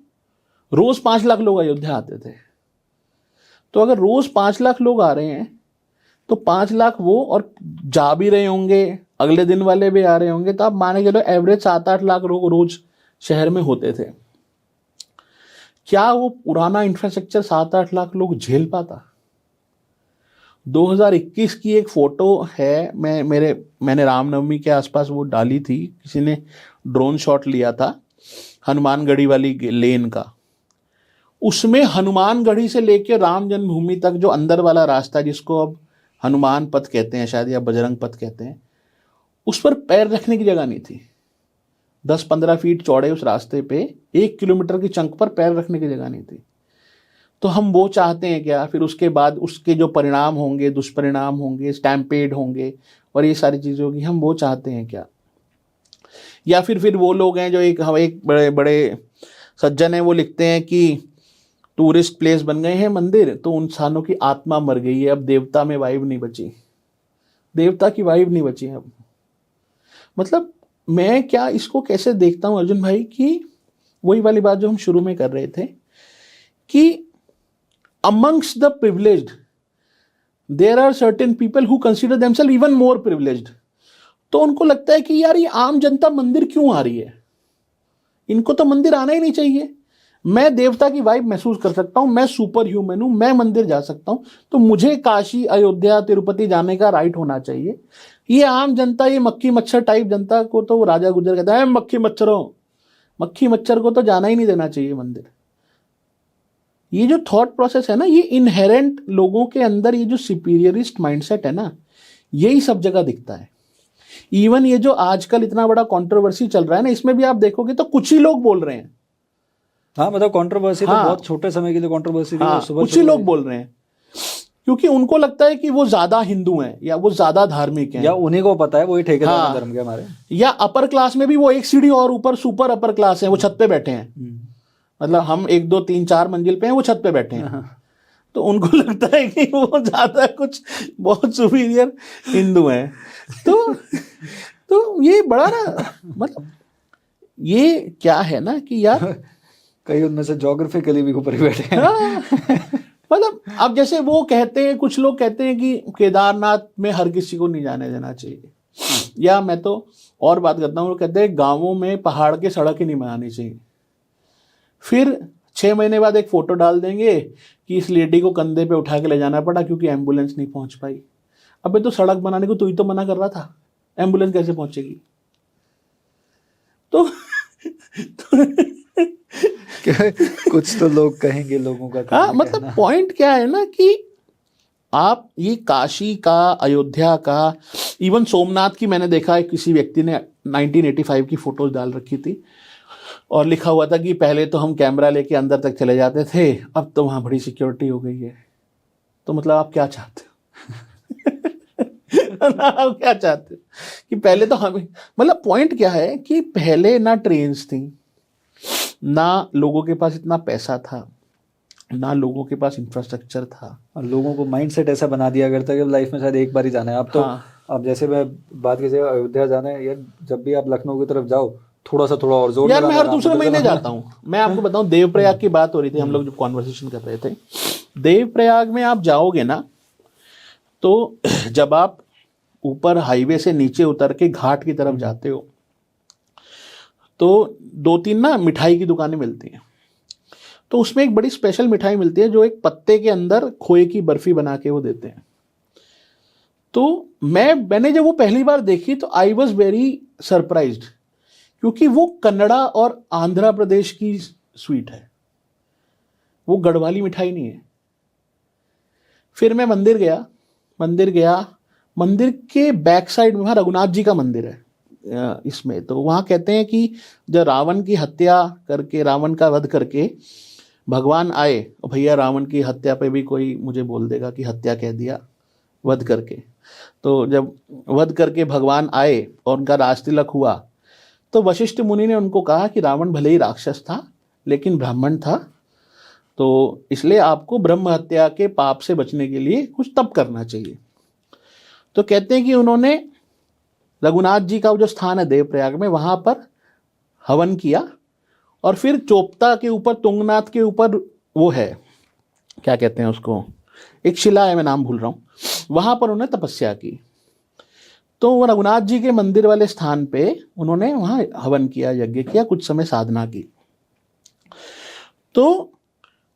रोज़ 5 लाख लोग अयोध्या आते थे। तो अगर रोज़ 5 लाख लोग आ रहे हैं तो 5 लाख वो, और जा भी रहे होंगे, अगले दिन वाले भी आ रहे होंगे, तो आप माने चलो एवरेज 7-8 लाख लोग रोज़ शहर में होते थे। क्या वो पुराना इंफ्रास्ट्रक्चर 7-8 लाख लोग झेल पाता? 2021 की एक फ़ोटो है, मैंने रामनवमी के आसपास वो डाली थी, किसी ने ड्रोन शॉट लिया था हनुमानगढ़ी वाली लेन का। उसमें हनुमानगढ़ी से लेकर राम जन्मभूमि तक जो अंदर वाला रास्ता, जिसको अब हनुमान पथ कहते हैं शायद, या बजरंग पथ कहते हैं, उस पर पैर रखने की जगह नहीं थी। 10-15 फीट चौड़े उस रास्ते पे 1 किलोमीटर की चंक पर पैर रखने की जगह नहीं थी। तो हम वो चाहते हैं क्या? फिर उसके बाद उसके जो परिणाम होंगे, दुष्परिणाम होंगे, स्टैम्पेड होंगे और ये सारी चीज़ें होगी, हम वो चाहते हैं क्या? या फिर वो लोग हैं जो एक बड़े बड़े सज्जन हैं, वो लिखते हैं कि टूरिस्ट प्लेस बन गए हैं मंदिर, तो इंसानों की आत्मा मर गई है, अब देवता में वाइब नहीं बची, देवता की वाइब नहीं बची अब। मतलब मैं क्या इसको कैसे देखता हूँ अर्जुन भाई, कि वही वाली बात जो हम शुरू में कर रहे थे कि amongst the privileged there are certain people who consider themselves even more privileged। तो उनको लगता है कि यार ये आम जनता मंदिर क्यों आ रही है, इनको तो मंदिर आना ही नहीं चाहिए। मैं देवता की वाइब महसूस कर सकता हूँ, मैं सुपर ह्यूमन हूँ, मैं मंदिर जा सकता हूँ, तो मुझे काशी, अयोध्या, तिरुपति जाने का राइट होना चाहिए। ये आम जनता, ये मक्खी मच्छर टाइप जनता को तो राजा गुजर कहता है, मक्खी मच्छर को तो जाना ही नहीं देना चाहिए मंदिर। ये जो थॉट प्रोसेस है ना, ये इनहेरेंट लोगों के अंदर, ये जो सुपीरियरिस्ट माइंडसेट है ना, यही सब जगह दिखता है। इवन ये जो आजकल इतना बड़ा कंट्रोवर्सी चल रहा है ना, इसमें भी आप देखोगे तो कुछ ही लोग बोल रहे हैं। हाँ, मतलब कंट्रोवर्सी तो बहुत छोटे समय के लिए कंट्रोवर्सी थी। हाँ, कुछ ही लोग बोल रहे हैं क्योंकि उनको लगता है कि वो ज्यादा हिंदू हैं या वो ज्यादा धार्मिक हैं, या उन्हीं को पता है वही ठेकेदार धर्म के हमारे, या अपर क्लास में भी वो एक सीढ़ी और ऊपर सुपर अपर क्लास है, वो छत पे बैठे हैं। मतलब हम 1, 2, 3, 4 मंजिल पे हैं, वो छत पे बैठे हैं। तो उनको लगता है कि वो ज्यादा कुछ बहुत सुपीरियर हिंदू हैं। तो ये बड़ा ना, मतलब ये क्या है ना कि यार कई उनमें से ज्योग्राफिकली भी ऊपर ही बैठे हैं। मतलब अब जैसे वो कहते हैं, कुछ लोग कहते हैं कि केदारनाथ में हर किसी को नहीं जाने देना चाहिए, या मैं तो और बात करता हूँ, वो कहते हैं गांवों में पहाड़ के सड़क ही नहीं बनानी चाहिए। फिर 6 महीने बाद एक फोटो डाल देंगे कि इस लेडी को कंधे पे उठा के ले जाना पड़ा क्योंकि एम्बुलेंस नहीं पहुंच पाई। अबे तो सड़क बनाने को तू ही तो मना कर रहा था, एम्बुलेंस कैसे पहुंचेगी? तो कुछ तो लोग कहेंगे, लोगों का हाँ, कहना मतलब कहना। पॉइंट क्या है ना कि आप ये काशी का, अयोध्या का, इवन सोमनाथ की मैंने देखा है, किसी व्यक्ति ने 1985 की फोटोज डाल रखी थी और लिखा हुआ था कि पहले तो हम कैमरा लेके अंदर तक चले जाते थे, अब तो वहाँ बड़ी सिक्योरिटी हो गई है। तो मतलब आप क्या चाहते हो? आप क्या चाहते हो कि पहले तो हमें, मतलब पॉइंट क्या है कि पहले ना ट्रेन्स थी, ना लोगों के पास इतना पैसा था, ना लोगों के पास इंफ्रास्ट्रक्चर था। और लोगों को माइंड सेट ऐसा बना दिया करता है कि लाइफ में शायद एक बार ही जाना है। अब तो हाँ। अब जैसे मैं बात कीजिए अयोध्या जाना है यार, जब भी आप लखनऊ की तरफ जाओ थोड़ा और जोर यार मैं लगाना, हर दूसरे महीने जाता हूँ। मैं आपको बताऊँ, देवप्रयाग की बात हो रही थी, हम लोग जब कॉन्वर्सेशन कर रहे थे, देवप्रयाग में आप जाओगे ना, तो जब आप ऊपर हाईवे से नीचे उतर के घाट की तरफ जाते हो तो 2-3 ना मिठाई की दुकानें मिलती हैं। तो उसमें एक बड़ी स्पेशल मिठाई मिलती है जो एक पत्ते के अंदर खोए की बर्फी बना के वो देते हैं। तो मैंने जब वो पहली बार देखी तो आई वॉज वेरी सरप्राइज्ड, क्योंकि वो कन्नड़ा और आंध्र प्रदेश की स्वीट है, वो गढ़वाली मिठाई नहीं है। फिर मैं मंदिर गया, मंदिर के बैक साइड में वहाँ रघुनाथ जी का मंदिर है। इसमें तो वहाँ कहते हैं कि जब रावण की हत्या करके, रावण का वध करके भगवान आए, और भैया रावण की हत्या पे भी कोई मुझे बोल देगा कि हत्या कह दिया वध करके, तो जब वध करके भगवान आए और उनका राज तिलक हुआ, तो वशिष्ठ मुनि ने उनको कहा कि रावण भले ही राक्षस था लेकिन ब्राह्मण था, तो इसलिए आपको ब्रह्म हत्या के पाप से बचने के लिए कुछ तप करना चाहिए। तो कहते हैं कि उन्होंने रघुनाथ जी का जो स्थान है देवप्रयाग में, वहाँ पर हवन किया, और फिर चोपता के ऊपर, तुंगनाथ के ऊपर वो है, क्या कहते हैं उसको, एक शिला है, मैं नाम भूल रहा हूँ, वहाँ पर उन्होंने तपस्या की। तो वो रघुनाथ जी के मंदिर वाले स्थान पे उन्होंने वहाँ हवन किया, यज्ञ किया, कुछ समय साधना की। तो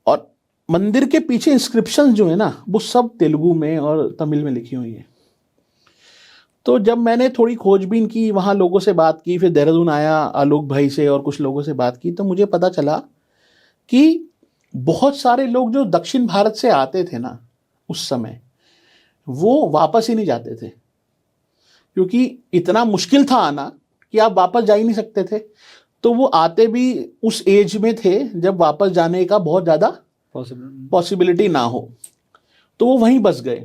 और मंदिर के पीछे इंस्क्रिप्शन जो है ना, वो सब तेलुगु में और तमिल में लिखी हुई है। तो जब मैंने थोड़ी खोजबीन की, वहाँ लोगों से बात की, फिर देहरादून आया आलोक भाई से और कुछ लोगों से बात की, तो मुझे पता चला कि बहुत सारे लोग जो दक्षिण भारत से आते थे ना उस समय, वो वापस ही नहीं जाते थे, क्योंकि इतना मुश्किल था आना कि आप वापस जा ही नहीं सकते थे। तो वो आते भी उस एज में थे जब वापस जाने का बहुत ज़्यादा पॉसिबिलिटी ना हो, तो वो वहीं बस गए।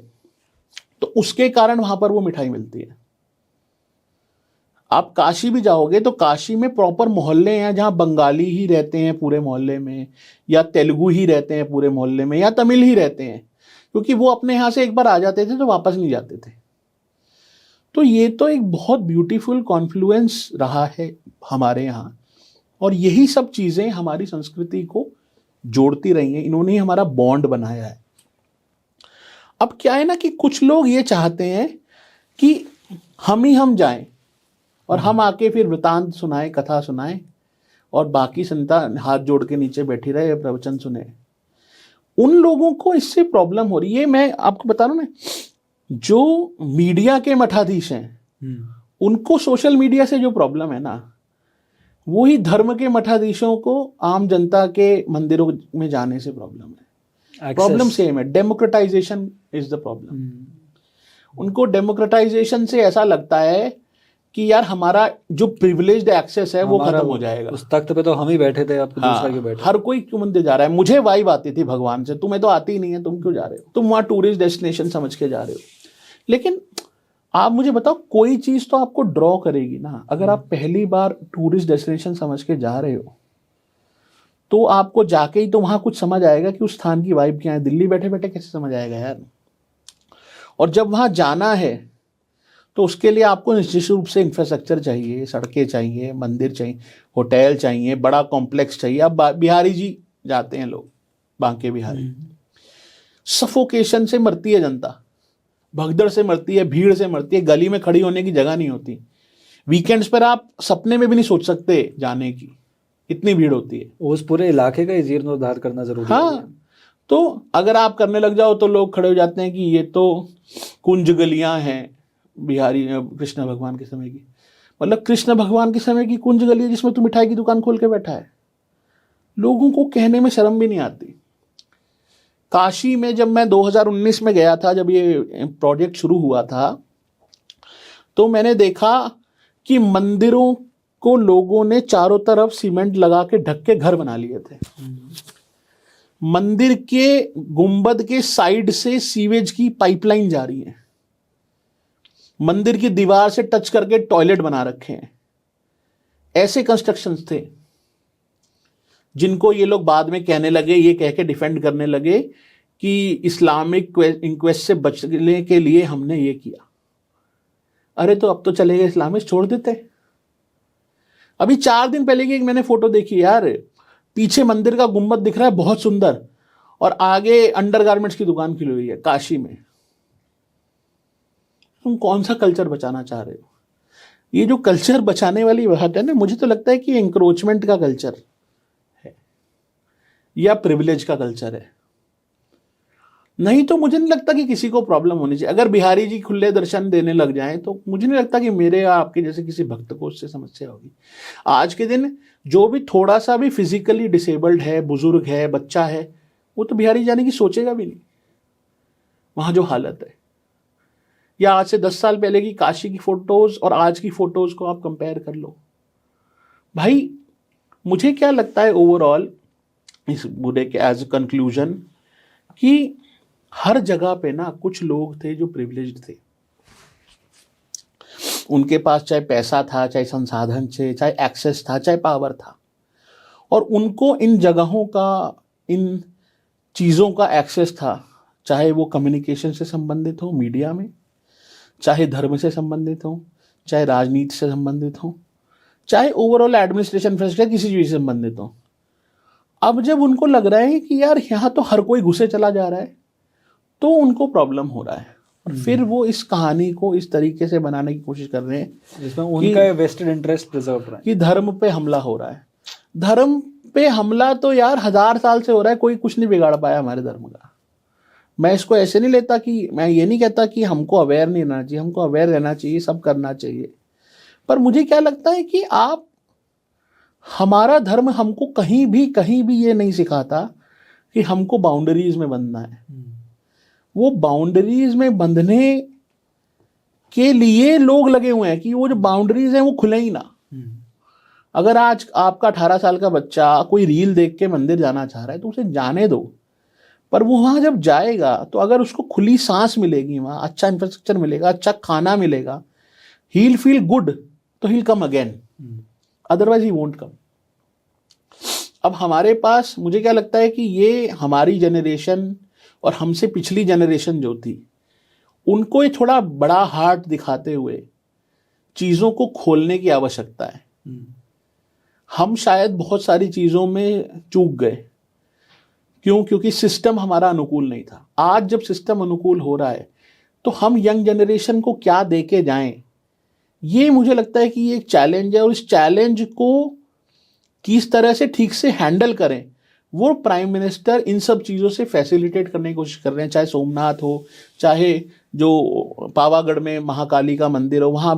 तो उसके कारण वहां पर वो मिठाई मिलती है। आप काशी भी जाओगे तो काशी में प्रॉपर मोहल्ले हैं जहां बंगाली ही रहते हैं पूरे मोहल्ले में, या तेलुगु ही रहते हैं पूरे मोहल्ले में, या तमिल ही रहते हैं, क्योंकि वो अपने यहाँ से एक बार आ जाते थे तो वापस नहीं जाते थे। तो ये तो एक बहुत ब्यूटीफुल कॉन्फ्लुएंस रहा है हमारे यहाँ, और यही सब चीज़ें हमारी संस्कृति को जोड़ती रही हैं, इन्होंने ही हमारा बॉन्ड बनाया है। अब क्या है ना कि कुछ लोग ये चाहते हैं कि हम जाएं और हम आके फिर वृतांत सुनाएं, कथा सुनाएं, और बाकी संता हाथ जोड़ के नीचे बैठी रहे, प्रवचन सुने। उन लोगों को इससे प्रॉब्लम हो रही है। मैं आपको बता रहा हूं ना, जो मीडिया के मठाधीश हैं उनको सोशल मीडिया से जो प्रॉब्लम है ना, वो ही धर्म के मठाधीशों को आम जनता के मंदिरों में जाने से प्रॉब्लम है। प्रॉब्लम सेम है, डेमोक्रेटाइजेशन इज द प्रॉब्लम। उनको डेमोक्रेटाइजेशन से ऐसा लगता है कि यार हमारा जो प्रिविलेज्ड एक्सेस है वो खत्म हो जाएगा। उस तख्त पे तो हम ही बैठे थे, अब तो दूसरा क्यों बैठे? हर कोई क्यों मंदिर जा रहा है? मुझे वाइब आती थी भगवान से, तुम्हें तो आती ही नहीं है, तुम क्यों जा रहे हो? तुम वहाँ टूरिस्ट डेस्टिनेशन समझ के जा रहे हो। लेकिन आप मुझे बताओ, कोई चीज तो आपको ड्रॉ करेगी ना। अगर आप पहली बार टूरिस्ट डेस्टिनेशन समझ के जा रहे हो तो आपको जाके ही तो वहां कुछ समझ आएगा कि उस स्थान की वाइब क्या है। दिल्ली बैठे बैठे कैसे समझ आएगा यार? और जब वहां जाना है तो उसके लिए आपको निश्चित रूप से इंफ्रास्ट्रक्चर चाहिए, सड़कें चाहिए, मंदिर चाहिए, होटल चाहिए, बड़ा कॉम्प्लेक्स चाहिए। अब बिहारी जी जाते हैं लोग, बांके बिहारी, सफोकेशन से मरती है जनता, भगदड़ से मरती है, भीड़ से मरती है, गली में खड़ी होने की जगह नहीं होती। वीकेंड्स पर आप सपने में भी नहीं सोच सकते जाने की, इतनी भीड़ होती है। उस पूरे इलाके का ही जीर्णोद्धार करना जरूरी है। हाँ, तो अगर आप करने लग जाओ तो लोग खड़े हो जाते हैं कि ये तो कुंज गलियां हैं बिहारी कृष्ण भगवान के समय की। मतलब कृष्ण भगवान के समय की कुंज गली है जिसमें तू मिठाई की दुकान खोल के बैठा है। लोगों को कहने में शर्म भी नहीं आती। काशी में जब मैं 2019 में गया था, जब ये प्रोजेक्ट शुरू हुआ था, तो मैंने देखा कि मंदिरों को लोगों ने चारों तरफ सीमेंट लगा के ढक के घर बना लिए थे। मंदिर के गुंबद के साइड से सीवेज की पाइपलाइन जा रही है, मंदिर की दीवार से टच करके टॉयलेट बना रखे हैं। ऐसे कंस्ट्रक्शंस थे जिनको ये लोग बाद में कहने लगे, ये कह के डिफेंड करने लगे कि इस्लामिक इंक्वेस्ट से बचने के लिए हमने ये किया। अरे तो अब तो चले गए इस्लामिस्ट, छोड़ देते। अभी 4 दिन पहले की एक मैंने फोटो देखी यार, पीछे मंदिर का गुंबद दिख रहा है बहुत सुंदर, और आगे अंडरगारमेंट्स की दुकान खुली हुई है काशी में। तुम कौन सा कल्चर बचाना चाह रहे हो? ये जो कल्चर बचाने वाली बात है ना, मुझे तो लगता है कि एंक्रोचमेंट का कल्चर है या प्रिविलेज का कल्चर है। नहीं तो मुझे नहीं लगता कि किसी को प्रॉब्लम होनी चाहिए। अगर बिहारी जी खुले दर्शन देने लग जाएं तो मुझे नहीं लगता कि मेरे या आपके जैसे किसी भक्त को उससे समस्या होगी। आज के दिन जो भी थोड़ा सा भी फिजिकली डिसेबल्ड है, बुजुर्ग है, बच्चा है, वो तो बिहारी जाने की सोचेगा भी नहीं, वहां जो हालत है। या आज से 10 साल पहले की काशी की फोटोज और आज की फोटोज को आप कंपेयर कर लो भाई। मुझे क्या लगता है ओवरऑल इस बुरे के एज ए कंक्लूजन, कि हर जगह पे ना कुछ लोग थे जो प्रिविलेज्ड थे। उनके पास चाहे पैसा था, चाहे संसाधन थे, चाहे एक्सेस था, चाहे पावर था, और उनको इन जगहों का, इन चीज़ों का एक्सेस था, चाहे वो कम्युनिकेशन से संबंधित हो मीडिया में, चाहे धर्म से संबंधित हो, चाहे राजनीति से संबंधित हो, चाहे ओवरऑल एडमिनिस्ट्रेशन फैसिलिटी किसी चीज़ से संबंधित हो। अब जब उनको लग रहा है कि यार यहाँ तो हर कोई घुसे चला जा रहा है, तो उनको प्रॉब्लम हो रहा है। और फिर वो इस कहानी को इस तरीके से बनाने की कोशिश कर रहे हैं जिसमें उनका वेस्टेड इंटरेस्ट प्रिजर्व रहा है, कि धर्म पे हमला हो रहा है। धर्म पे हमला तो यार 1000 साल से हो रहा है, कोई कुछ नहीं बिगाड़ पाया हमारे धर्म का। मैं इसको ऐसे नहीं लेता कि, मैं ये नहीं कहता कि हमको अवेयर नहीं रहना चाहिए, हमको अवेयर रहना चाहिए, सब करना चाहिए। पर मुझे क्या लगता है कि आप, हमारा धर्म हमको कहीं भी ये नहीं सिखाता कि हमको बाउंड्रीज में बंधना है। वो बाउंड्रीज में बंधने के लिए लोग लगे हुए हैं कि वो जो बाउंड्रीज हैं वो खुले ही ना। अगर आज आपका 18 साल का बच्चा कोई रील देख के मंदिर जाना चाह रहा है तो उसे जाने दो, पर वो वहां जब जाएगा तो अगर उसको खुली सांस मिलेगी, वहां अच्छा इंफ्रास्ट्रक्चर मिलेगा, अच्छा खाना मिलेगा, ही विल फील गुड, तो he will come again, otherwise he won't come. अब हमारे पास, मुझे क्या लगता है कि ये हमारी जनरेशन और हमसे पिछली जनरेशन जो थी, उनको ये थोड़ा बड़ा हार्ट दिखाते हुए चीज़ों को खोलने की आवश्यकता है। हम शायद बहुत सारी चीज़ों में चूक गए। क्यों? क्योंकि सिस्टम हमारा अनुकूल नहीं था। आज जब सिस्टम अनुकूल हो रहा है तो हम यंग जनरेशन को क्या दे के जाएं, ये मुझे लगता है कि ये एक चैलेंज है, और इस चैलेंज को किस तरह से ठीक से हैंडल करें, वो प्राइम मिनिस्टर इन सब चीज़ों से फैसिलिटेट करने की कोशिश कर रहे हैं। चाहे सोमनाथ हो, चाहे जो पावागढ़ में महाकाली का मंदिर हो, वहाँ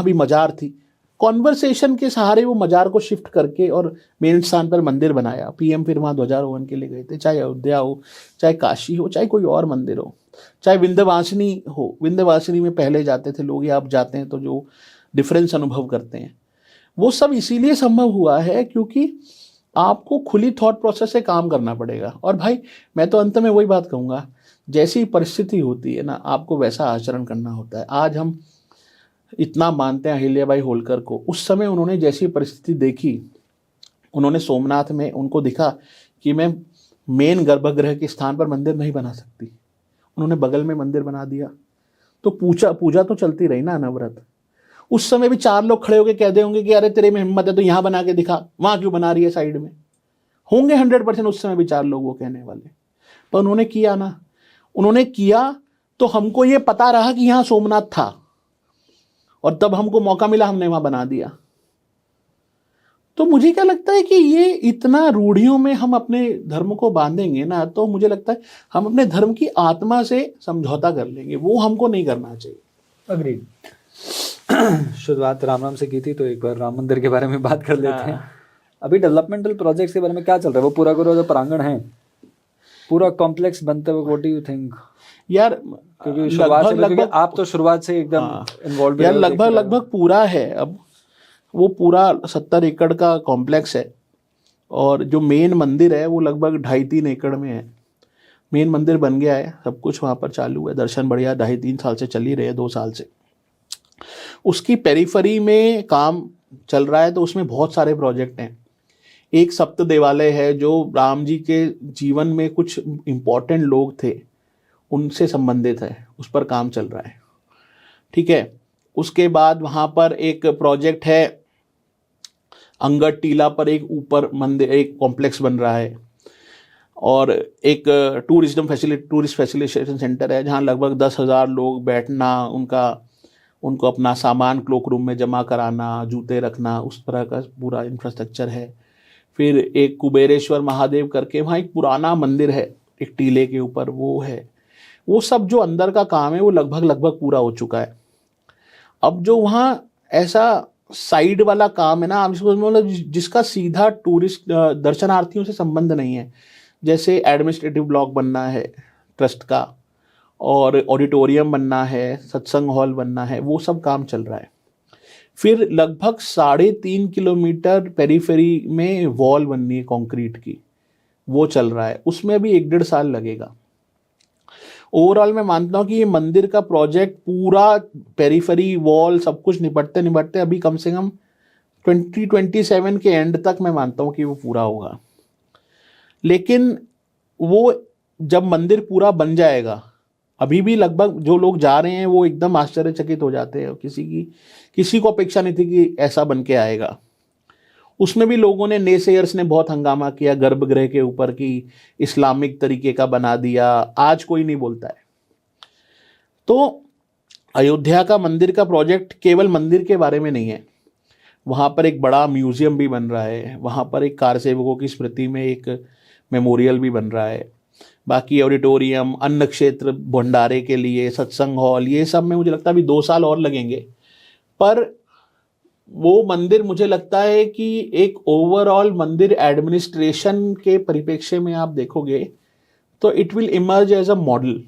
भी मजार थी। कॉन्वर्सेशन के सहारे वो मजार को शिफ्ट करके और मेन स्थान पर मंदिर बनाया। पीएम फिर वहाँ ध्वजारोहण के लिए गए थे। चाहे अयोध्या हो, चाहे काशी हो, चाहे कोई और मंदिर हो, चाहे विंध्यवासिनी हो। विंध्यवासिनी में पहले जाते थे लोग, या अब जाते हैं तो जो डिफरेंस अनुभव करते हैं, वो सब इसीलिए संभव हुआ है क्योंकि आपको खुली थॉट प्रोसेस से काम करना पड़ेगा। और भाई मैं तो अंत में वही बात कहूँगा, जैसी परिस्थिति होती है ना, आपको वैसा आचरण करना होता है। आज हम इतना मानते हैं अहिल्याबाई होलकर को, उस समय उन्होंने जैसी परिस्थिति देखी, उन्होंने सोमनाथ में, उनको दिखा कि मैं मेन गर्भगृह के स्थान पर मंदिर नहीं बना सकती, उन्होंने बगल में मंदिर बना दिया। तो पूजा तो चलती रही ना, अनवरत। उस समय भी 4 लोग खड़े होकर कहते होंगे कि अरे तेरे में हिम्मत है तो यहाँ बना के दिखा, वहाँ क्यों बना रही है साइड में। होंगे 100% उस समय भी 4 लोग वो कहने वाले, पर उन्होंने किया ना। उन्होंने किया तो हमको ये पता रहा कि यहाँ सोमनाथ था, और तब हमको मौका मिला, हमने वहां बना दिया। तो मुझे क्या लगता है कि ये इतना रूढ़ियों में हम अपने धर्म को बांधेंगे ना, तो मुझे लगता है हम अपने धर्म की आत्मा से समझौता कर लेंगे, वो हमको नहीं करना चाहिए। अग्रीड। शुरुआत राम राम से की थी, तो एक बार राम मंदिर के बारे में बात कर लेते हैं। अभी डेवलपमेंटल प्रोजेक्ट्स के बारे में क्या चल रहा है? वो पूरा करो जो प्रांगण है पूरा कॉम्प्लेक्स बनते हुए, व्हाट डू यू थिंक? यार क्योंकि शुरुआत से, क्योंकि आप तो शुरुआत से एकदम इन्वॉल्व यार, लगभग पूरा है। अब वो पूरा 70 एकड़ का कॉम्प्लेक्स है, और जो मेन मंदिर है वो लगभग 2.5-3 एकड़ में है। मेन मंदिर बन गया है, सब कुछ वहाँ पर चालू है, दर्शन बढ़िया 2.5-3 साल से चल ही रहे हैं, 2 साल से। उसकी पेरीफरी में काम चल रहा है, तो उसमें बहुत सारे प्रोजेक्ट हैं। एक सप्त देवालय है जो राम जी के जीवन में कुछ इम्पोर्टेंट लोग थे उनसे संबंधित है, उस पर काम चल रहा है, ठीक है। उसके बाद वहाँ पर एक प्रोजेक्ट है, अंगद टीला पर एक ऊपर मंदिर, एक कॉम्प्लेक्स बन रहा है, और एक टूरिस्ट फैसिलिटेशन सेंटर है जहाँ लगभग 10,000 लोग बैठना, उनको अपना सामान क्लोक रूम में जमा कराना, जूते रखना, उस तरह का पूरा इंफ्रास्ट्रक्चर है। फिर एक कुबेरेश्वर महादेव करके वहाँ एक पुराना मंदिर है एक टीले के ऊपर, वो है। वो सब जो अंदर का काम है वो लगभग पूरा हो चुका है। अब जो वहाँ ऐसा साइड वाला काम है ना, आप इसको मतलब जिसका सीधा टूरिस्ट दर्शनार्थियों से संबंध नहीं है, जैसे एडमिनिस्ट्रेटिव ब्लॉक बनना है ट्रस्ट का, और ऑडिटोरियम बनना है, सत्संग हॉल बनना है, वो सब काम चल रहा है। फिर लगभग 3.5 किलोमीटर पेरीफेरी में वॉल बननी है कंक्रीट की, वो चल रहा है, उसमें अभी 1-1.5 साल लगेगा। ओवरऑल मैं मानता हूँ कि ये मंदिर का प्रोजेक्ट पूरा पेरीफेरी वॉल सब कुछ निपटते निपटते अभी कम से कम 2027 के एंड तक मैं मानता हूँ कि वो पूरा होगा। लेकिन वो जब मंदिर पूरा बन जाएगा, अभी भी लगभग जो लोग जा रहे हैं वो एकदम आश्चर्यचकित हो जाते हैं, किसी को अपेक्षा नहीं थी कि ऐसा बन के आएगा। उसमें भी लोगों ने, नेसेयर्स ने बहुत हंगामा किया गर्भगृह के ऊपर कि इस्लामिक तरीके का बना दिया, आज कोई नहीं बोलता है। तो अयोध्या का मंदिर का प्रोजेक्ट केवल मंदिर के बारे में नहीं है, वहाँ पर एक बड़ा म्यूजियम भी बन रहा है, वहाँ पर एक कार सेवकों की स्मृति में एक मेमोरियल भी बन रहा है, बाकी ऑडिटोरियम, अन्न क्षेत्र भंडारे के लिए, सत्संग हॉल, ये सब में मुझे लगता है अभी 2 साल और लगेंगे। पर वो मंदिर मुझे लगता है कि एक ओवरऑल मंदिर एडमिनिस्ट्रेशन के परिप्रेक्ष्य में आप देखोगे तो it will emerge as a model,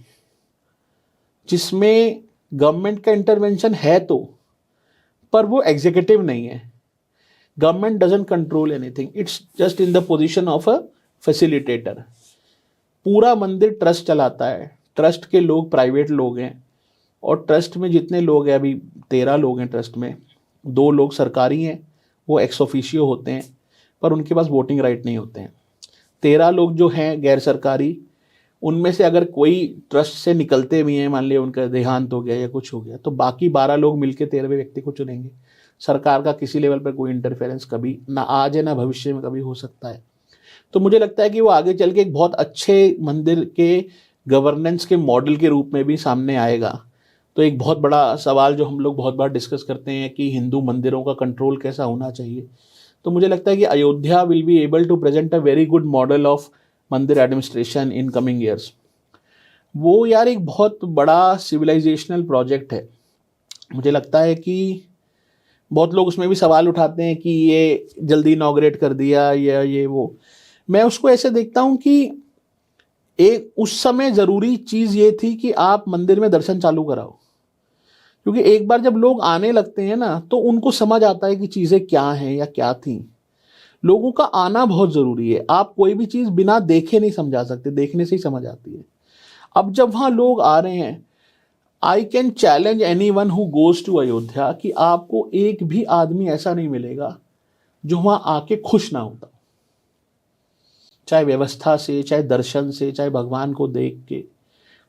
जिसमें गवर्नमेंट का इंटरवेंशन है तो, पर वो एग्जीक्यूटिव नहीं है। Government doesn't control anything, it's just in the position of a facilitator. पूरा मंदिर ट्रस्ट चलाता है, ट्रस्ट के लोग प्राइवेट लोग हैं, और ट्रस्ट में जितने लोग हैं, अभी 13 लोग हैं ट्रस्ट में, 2 लोग सरकारी हैं, वो एक्स ऑफिशियो होते हैं, पर उनके पास वोटिंग राइट नहीं होते हैं। 13 लोग जो हैं गैर सरकारी, उनमें से अगर कोई ट्रस्ट से निकलते भी हैं, मान लिया उनका देहांत हो गया या कुछ हो गया, तो बाकी 12 लोग मिलकर 13वें व्यक्ति को चुनेंगे। सरकार का किसी लेवल पर कोई इंटरफेरेंस कभी ना आज है ना भविष्य में कभी हो सकता है। तो मुझे लगता है कि वो आगे चल के एक बहुत अच्छे मंदिर के गवर्नेंस के मॉडल के रूप में भी सामने आएगा। तो एक बहुत बड़ा सवाल जो हम लोग बहुत बार डिस्कस करते हैं कि हिंदू मंदिरों का कंट्रोल कैसा होना चाहिए, तो मुझे लगता है कि Ayodhya will be able to present a very good model of mandir administration in coming years. वो यार एक बहुत बड़ा सिविलाइजेशनल प्रोजेक्ट है। मुझे लगता है कि बहुत लोग उसमें भी सवाल उठाते हैं कि ये जल्दी इनॉग्रेट कर दिया या ये वो। मैं उसको ऐसे देखता हूँ कि एक उस समय ज़रूरी चीज़ ये थी कि आप मंदिर में दर्शन चालू कराओ, क्योंकि एक बार जब लोग आने लगते हैं ना तो उनको समझ आता है कि चीज़ें क्या हैं या क्या थी। लोगों का आना बहुत ज़रूरी है, आप कोई भी चीज़ बिना देखे नहीं समझा सकते, देखने से ही समझ आती है। अब जब वहाँ लोग आ रहे हैं, I can challenge anyone who goes to Ayodhya कि आपको एक भी आदमी ऐसा नहीं मिलेगा जो वहाँ आके खुश ना होता, चाहे व्यवस्था से, चाहे दर्शन से, चाहे भगवान को देख के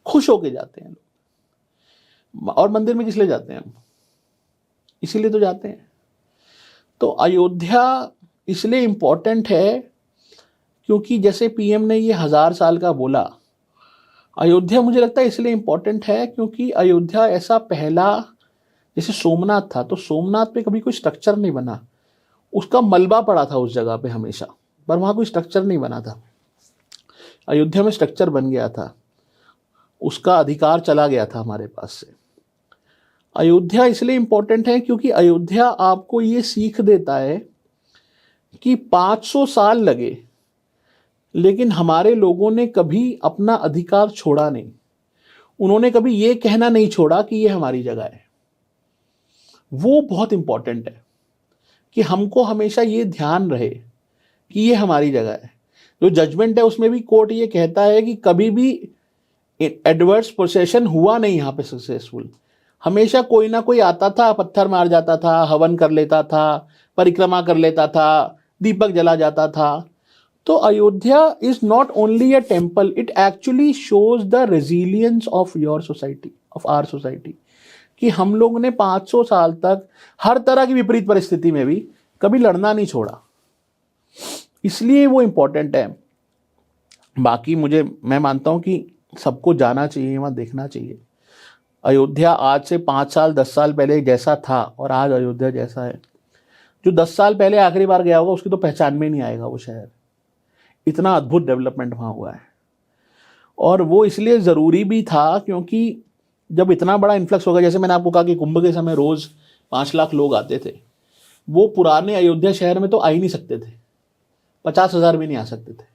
खुश होके जाते हैं लोग। और मंदिर में किस लिए जाते हैं हम? इसीलिए तो जाते हैं। तो अयोध्या इसलिए इम्पोर्टेंट है क्योंकि जैसे पीएम ने ये 1000 साल का बोला, अयोध्या मुझे लगता है इसलिए इम्पोर्टेंट है क्योंकि अयोध्या ऐसा पहला, जैसे सोमनाथ था तो सोमनाथ पे कभी कोई स्ट्रक्चर नहीं बना, उसका मलबा पड़ा था उस जगह पे हमेशा, पर वहाँ कोई स्ट्रक्चर नहीं बना था। अयोध्या में स्ट्रक्चर बन गया था, उसका अधिकार चला गया था हमारे पास से। अयोध्या इसलिए इम्पोर्टेंट है क्योंकि अयोध्या आपको ये सीख देता है कि 500 साल लगे लेकिन हमारे लोगों ने कभी अपना अधिकार छोड़ा नहीं। उन्होंने कभी ये कहना नहीं छोड़ा कि ये हमारी जगह है। वो बहुत इम्पोर्टेंट है कि हमको हमेशा ये ध्यान रहे कि ये हमारी जगह है। जो जजमेंट है उसमें भी कोर्ट ये कहता है कि कभी भी एडवर्स पोसेशन हुआ नहीं यहाँ पे सक्सेसफुल। हमेशा कोई ना कोई आता था, पत्थर मार जाता था, हवन कर लेता था, परिक्रमा कर लेता था, दीपक जला जाता था। तो Ayodhya is not only a temple, it actually shows the resilience of your society, of our society, कि हम लोग ने 500 साल तक हर तरह की विपरीत परिस्थिति में भी कभी लड़ना नहीं छोड़ा। इसलिए वो इम्पोर्टेंट है। बाकी मैं मानता हूँ कि सबको जाना चाहिए, वहाँ देखना चाहिए। अयोध्या आज से 5 साल 10 साल पहले जैसा था और आज अयोध्या जैसा है, जो 10 साल पहले आखिरी बार गया होगा उसकी तो पहचान में नहीं आएगा वो शहर। इतना अद्भुत डेवलपमेंट वहाँ हुआ है। और वो इसलिए ज़रूरी भी था क्योंकि जब इतना बड़ा इन्फ्लक्स होगा, जैसे मैंने आपको कहा कि कुंभ के समय रोज़ 5 लाख लोग आते थे, वो पुराने अयोध्या शहर में तो आ ही नहीं सकते थे, 50,000 भी नहीं आ सकते थे।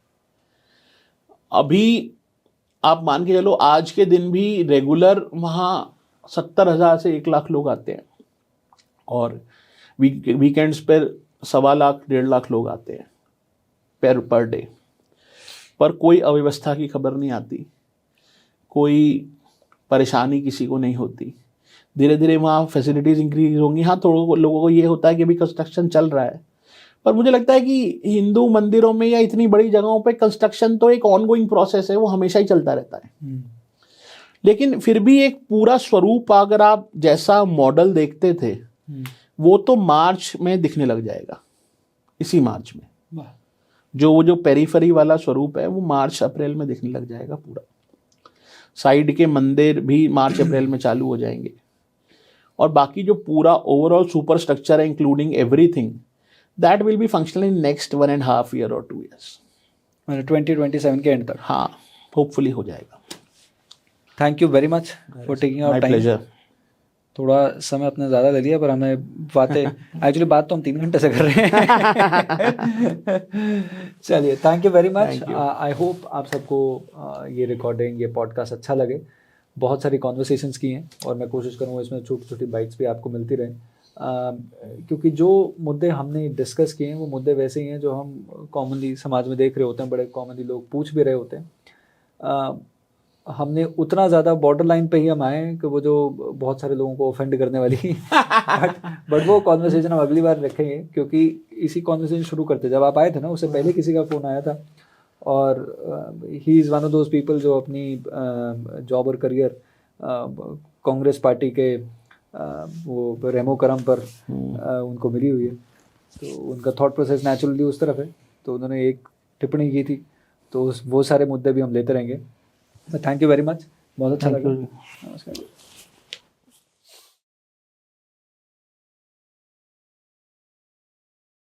अभी आप मान के चलो आज के दिन भी रेगुलर वहाँ 70,000 से 1 लाख लोग आते हैं और वीकेंड्स पर 1.25 लाख 1.5 लाख लोग आते हैं पर डे। पर कोई अव्यवस्था की खबर नहीं आती, कोई परेशानी किसी को नहीं होती। धीरे धीरे वहाँ फैसिलिटीज़ इंक्रीज होंगी। हाँ, थोड़ा लोगों को ये होता है कि अभी कंस्ट्रक्शन चल रहा है, पर मुझे लगता है कि हिंदू मंदिरों में या इतनी बड़ी जगहों पे कंस्ट्रक्शन तो एक ऑनगोइंग प्रोसेस है, वो हमेशा ही चलता रहता है। लेकिन फिर भी एक पूरा स्वरूप अगर आप जैसा मॉडल देखते थे वो तो मार्च में दिखने लग जाएगा। इसी मार्च में जो पेरीफरी वाला स्वरूप है वो मार्च अप्रैल में दिखने लग जाएगा। पूरा साइड के मंदिर भी मार्च अप्रैल में चालू हो जाएंगे और बाकी जो पूरा ओवरऑल सुपर स्ट्रक्चर है including everything, that will be functional in next 1.5 year और 2 years, मतलब 2027 के एंड तक। हाँ, होपफुली हो जाएगा। Thank you very much for taking our time. Pleasure. थोड़ा समय अपने ज़्यादा ले लिया पर हमें बातें एक्चुअली बात तो हम 3 घंटे से कर रहे हैं। चलिए, thank you very much. I hope आप सबको ये रिकॉर्डिंग, ये पॉडकास्ट अच्छा लगे। बहुत सारी कॉन्वर्सेशंस की हैं और मैं कोशिश करूँगा इसमें छोटी छोटी बाइट्स भी आपको मिलती रहें, क्योंकि जो मुद्दे हमने डिस्कस किए हैं वो मुद्दे वैसे ही हैं जो हम कॉमनली समाज में देख रहे होते हैं, बड़े कॉमनली लोग पूछ भी रहे होते हैं। हमने उतना ज़्यादा बॉर्डर लाइन पे ही हम आए कि वो जो बहुत सारे लोगों को ऑफेंड करने वाली बट वो कॉन्वर्सेशन हम अगली बार रखेंगे, क्योंकि इसी कॉन्वर्सेशन शुरू करते जब आप आए थे ना, उससे पहले किसी का फ़ोन आया था और he is one of those people जो अपनी जॉब और करियर कांग्रेस पार्टी के वो रेमो करम पर उनको मिली हुई है, तो उनका थॉट प्रोसेस नेचुरली उस तरफ है। तो उन्होंने एक टिप्पणी की थी, तो वो सारे मुद्दे भी हम लेते रहेंगे। थैंक यू वेरी मच, बहुत अच्छा लगा। Thank you. नमस्कार।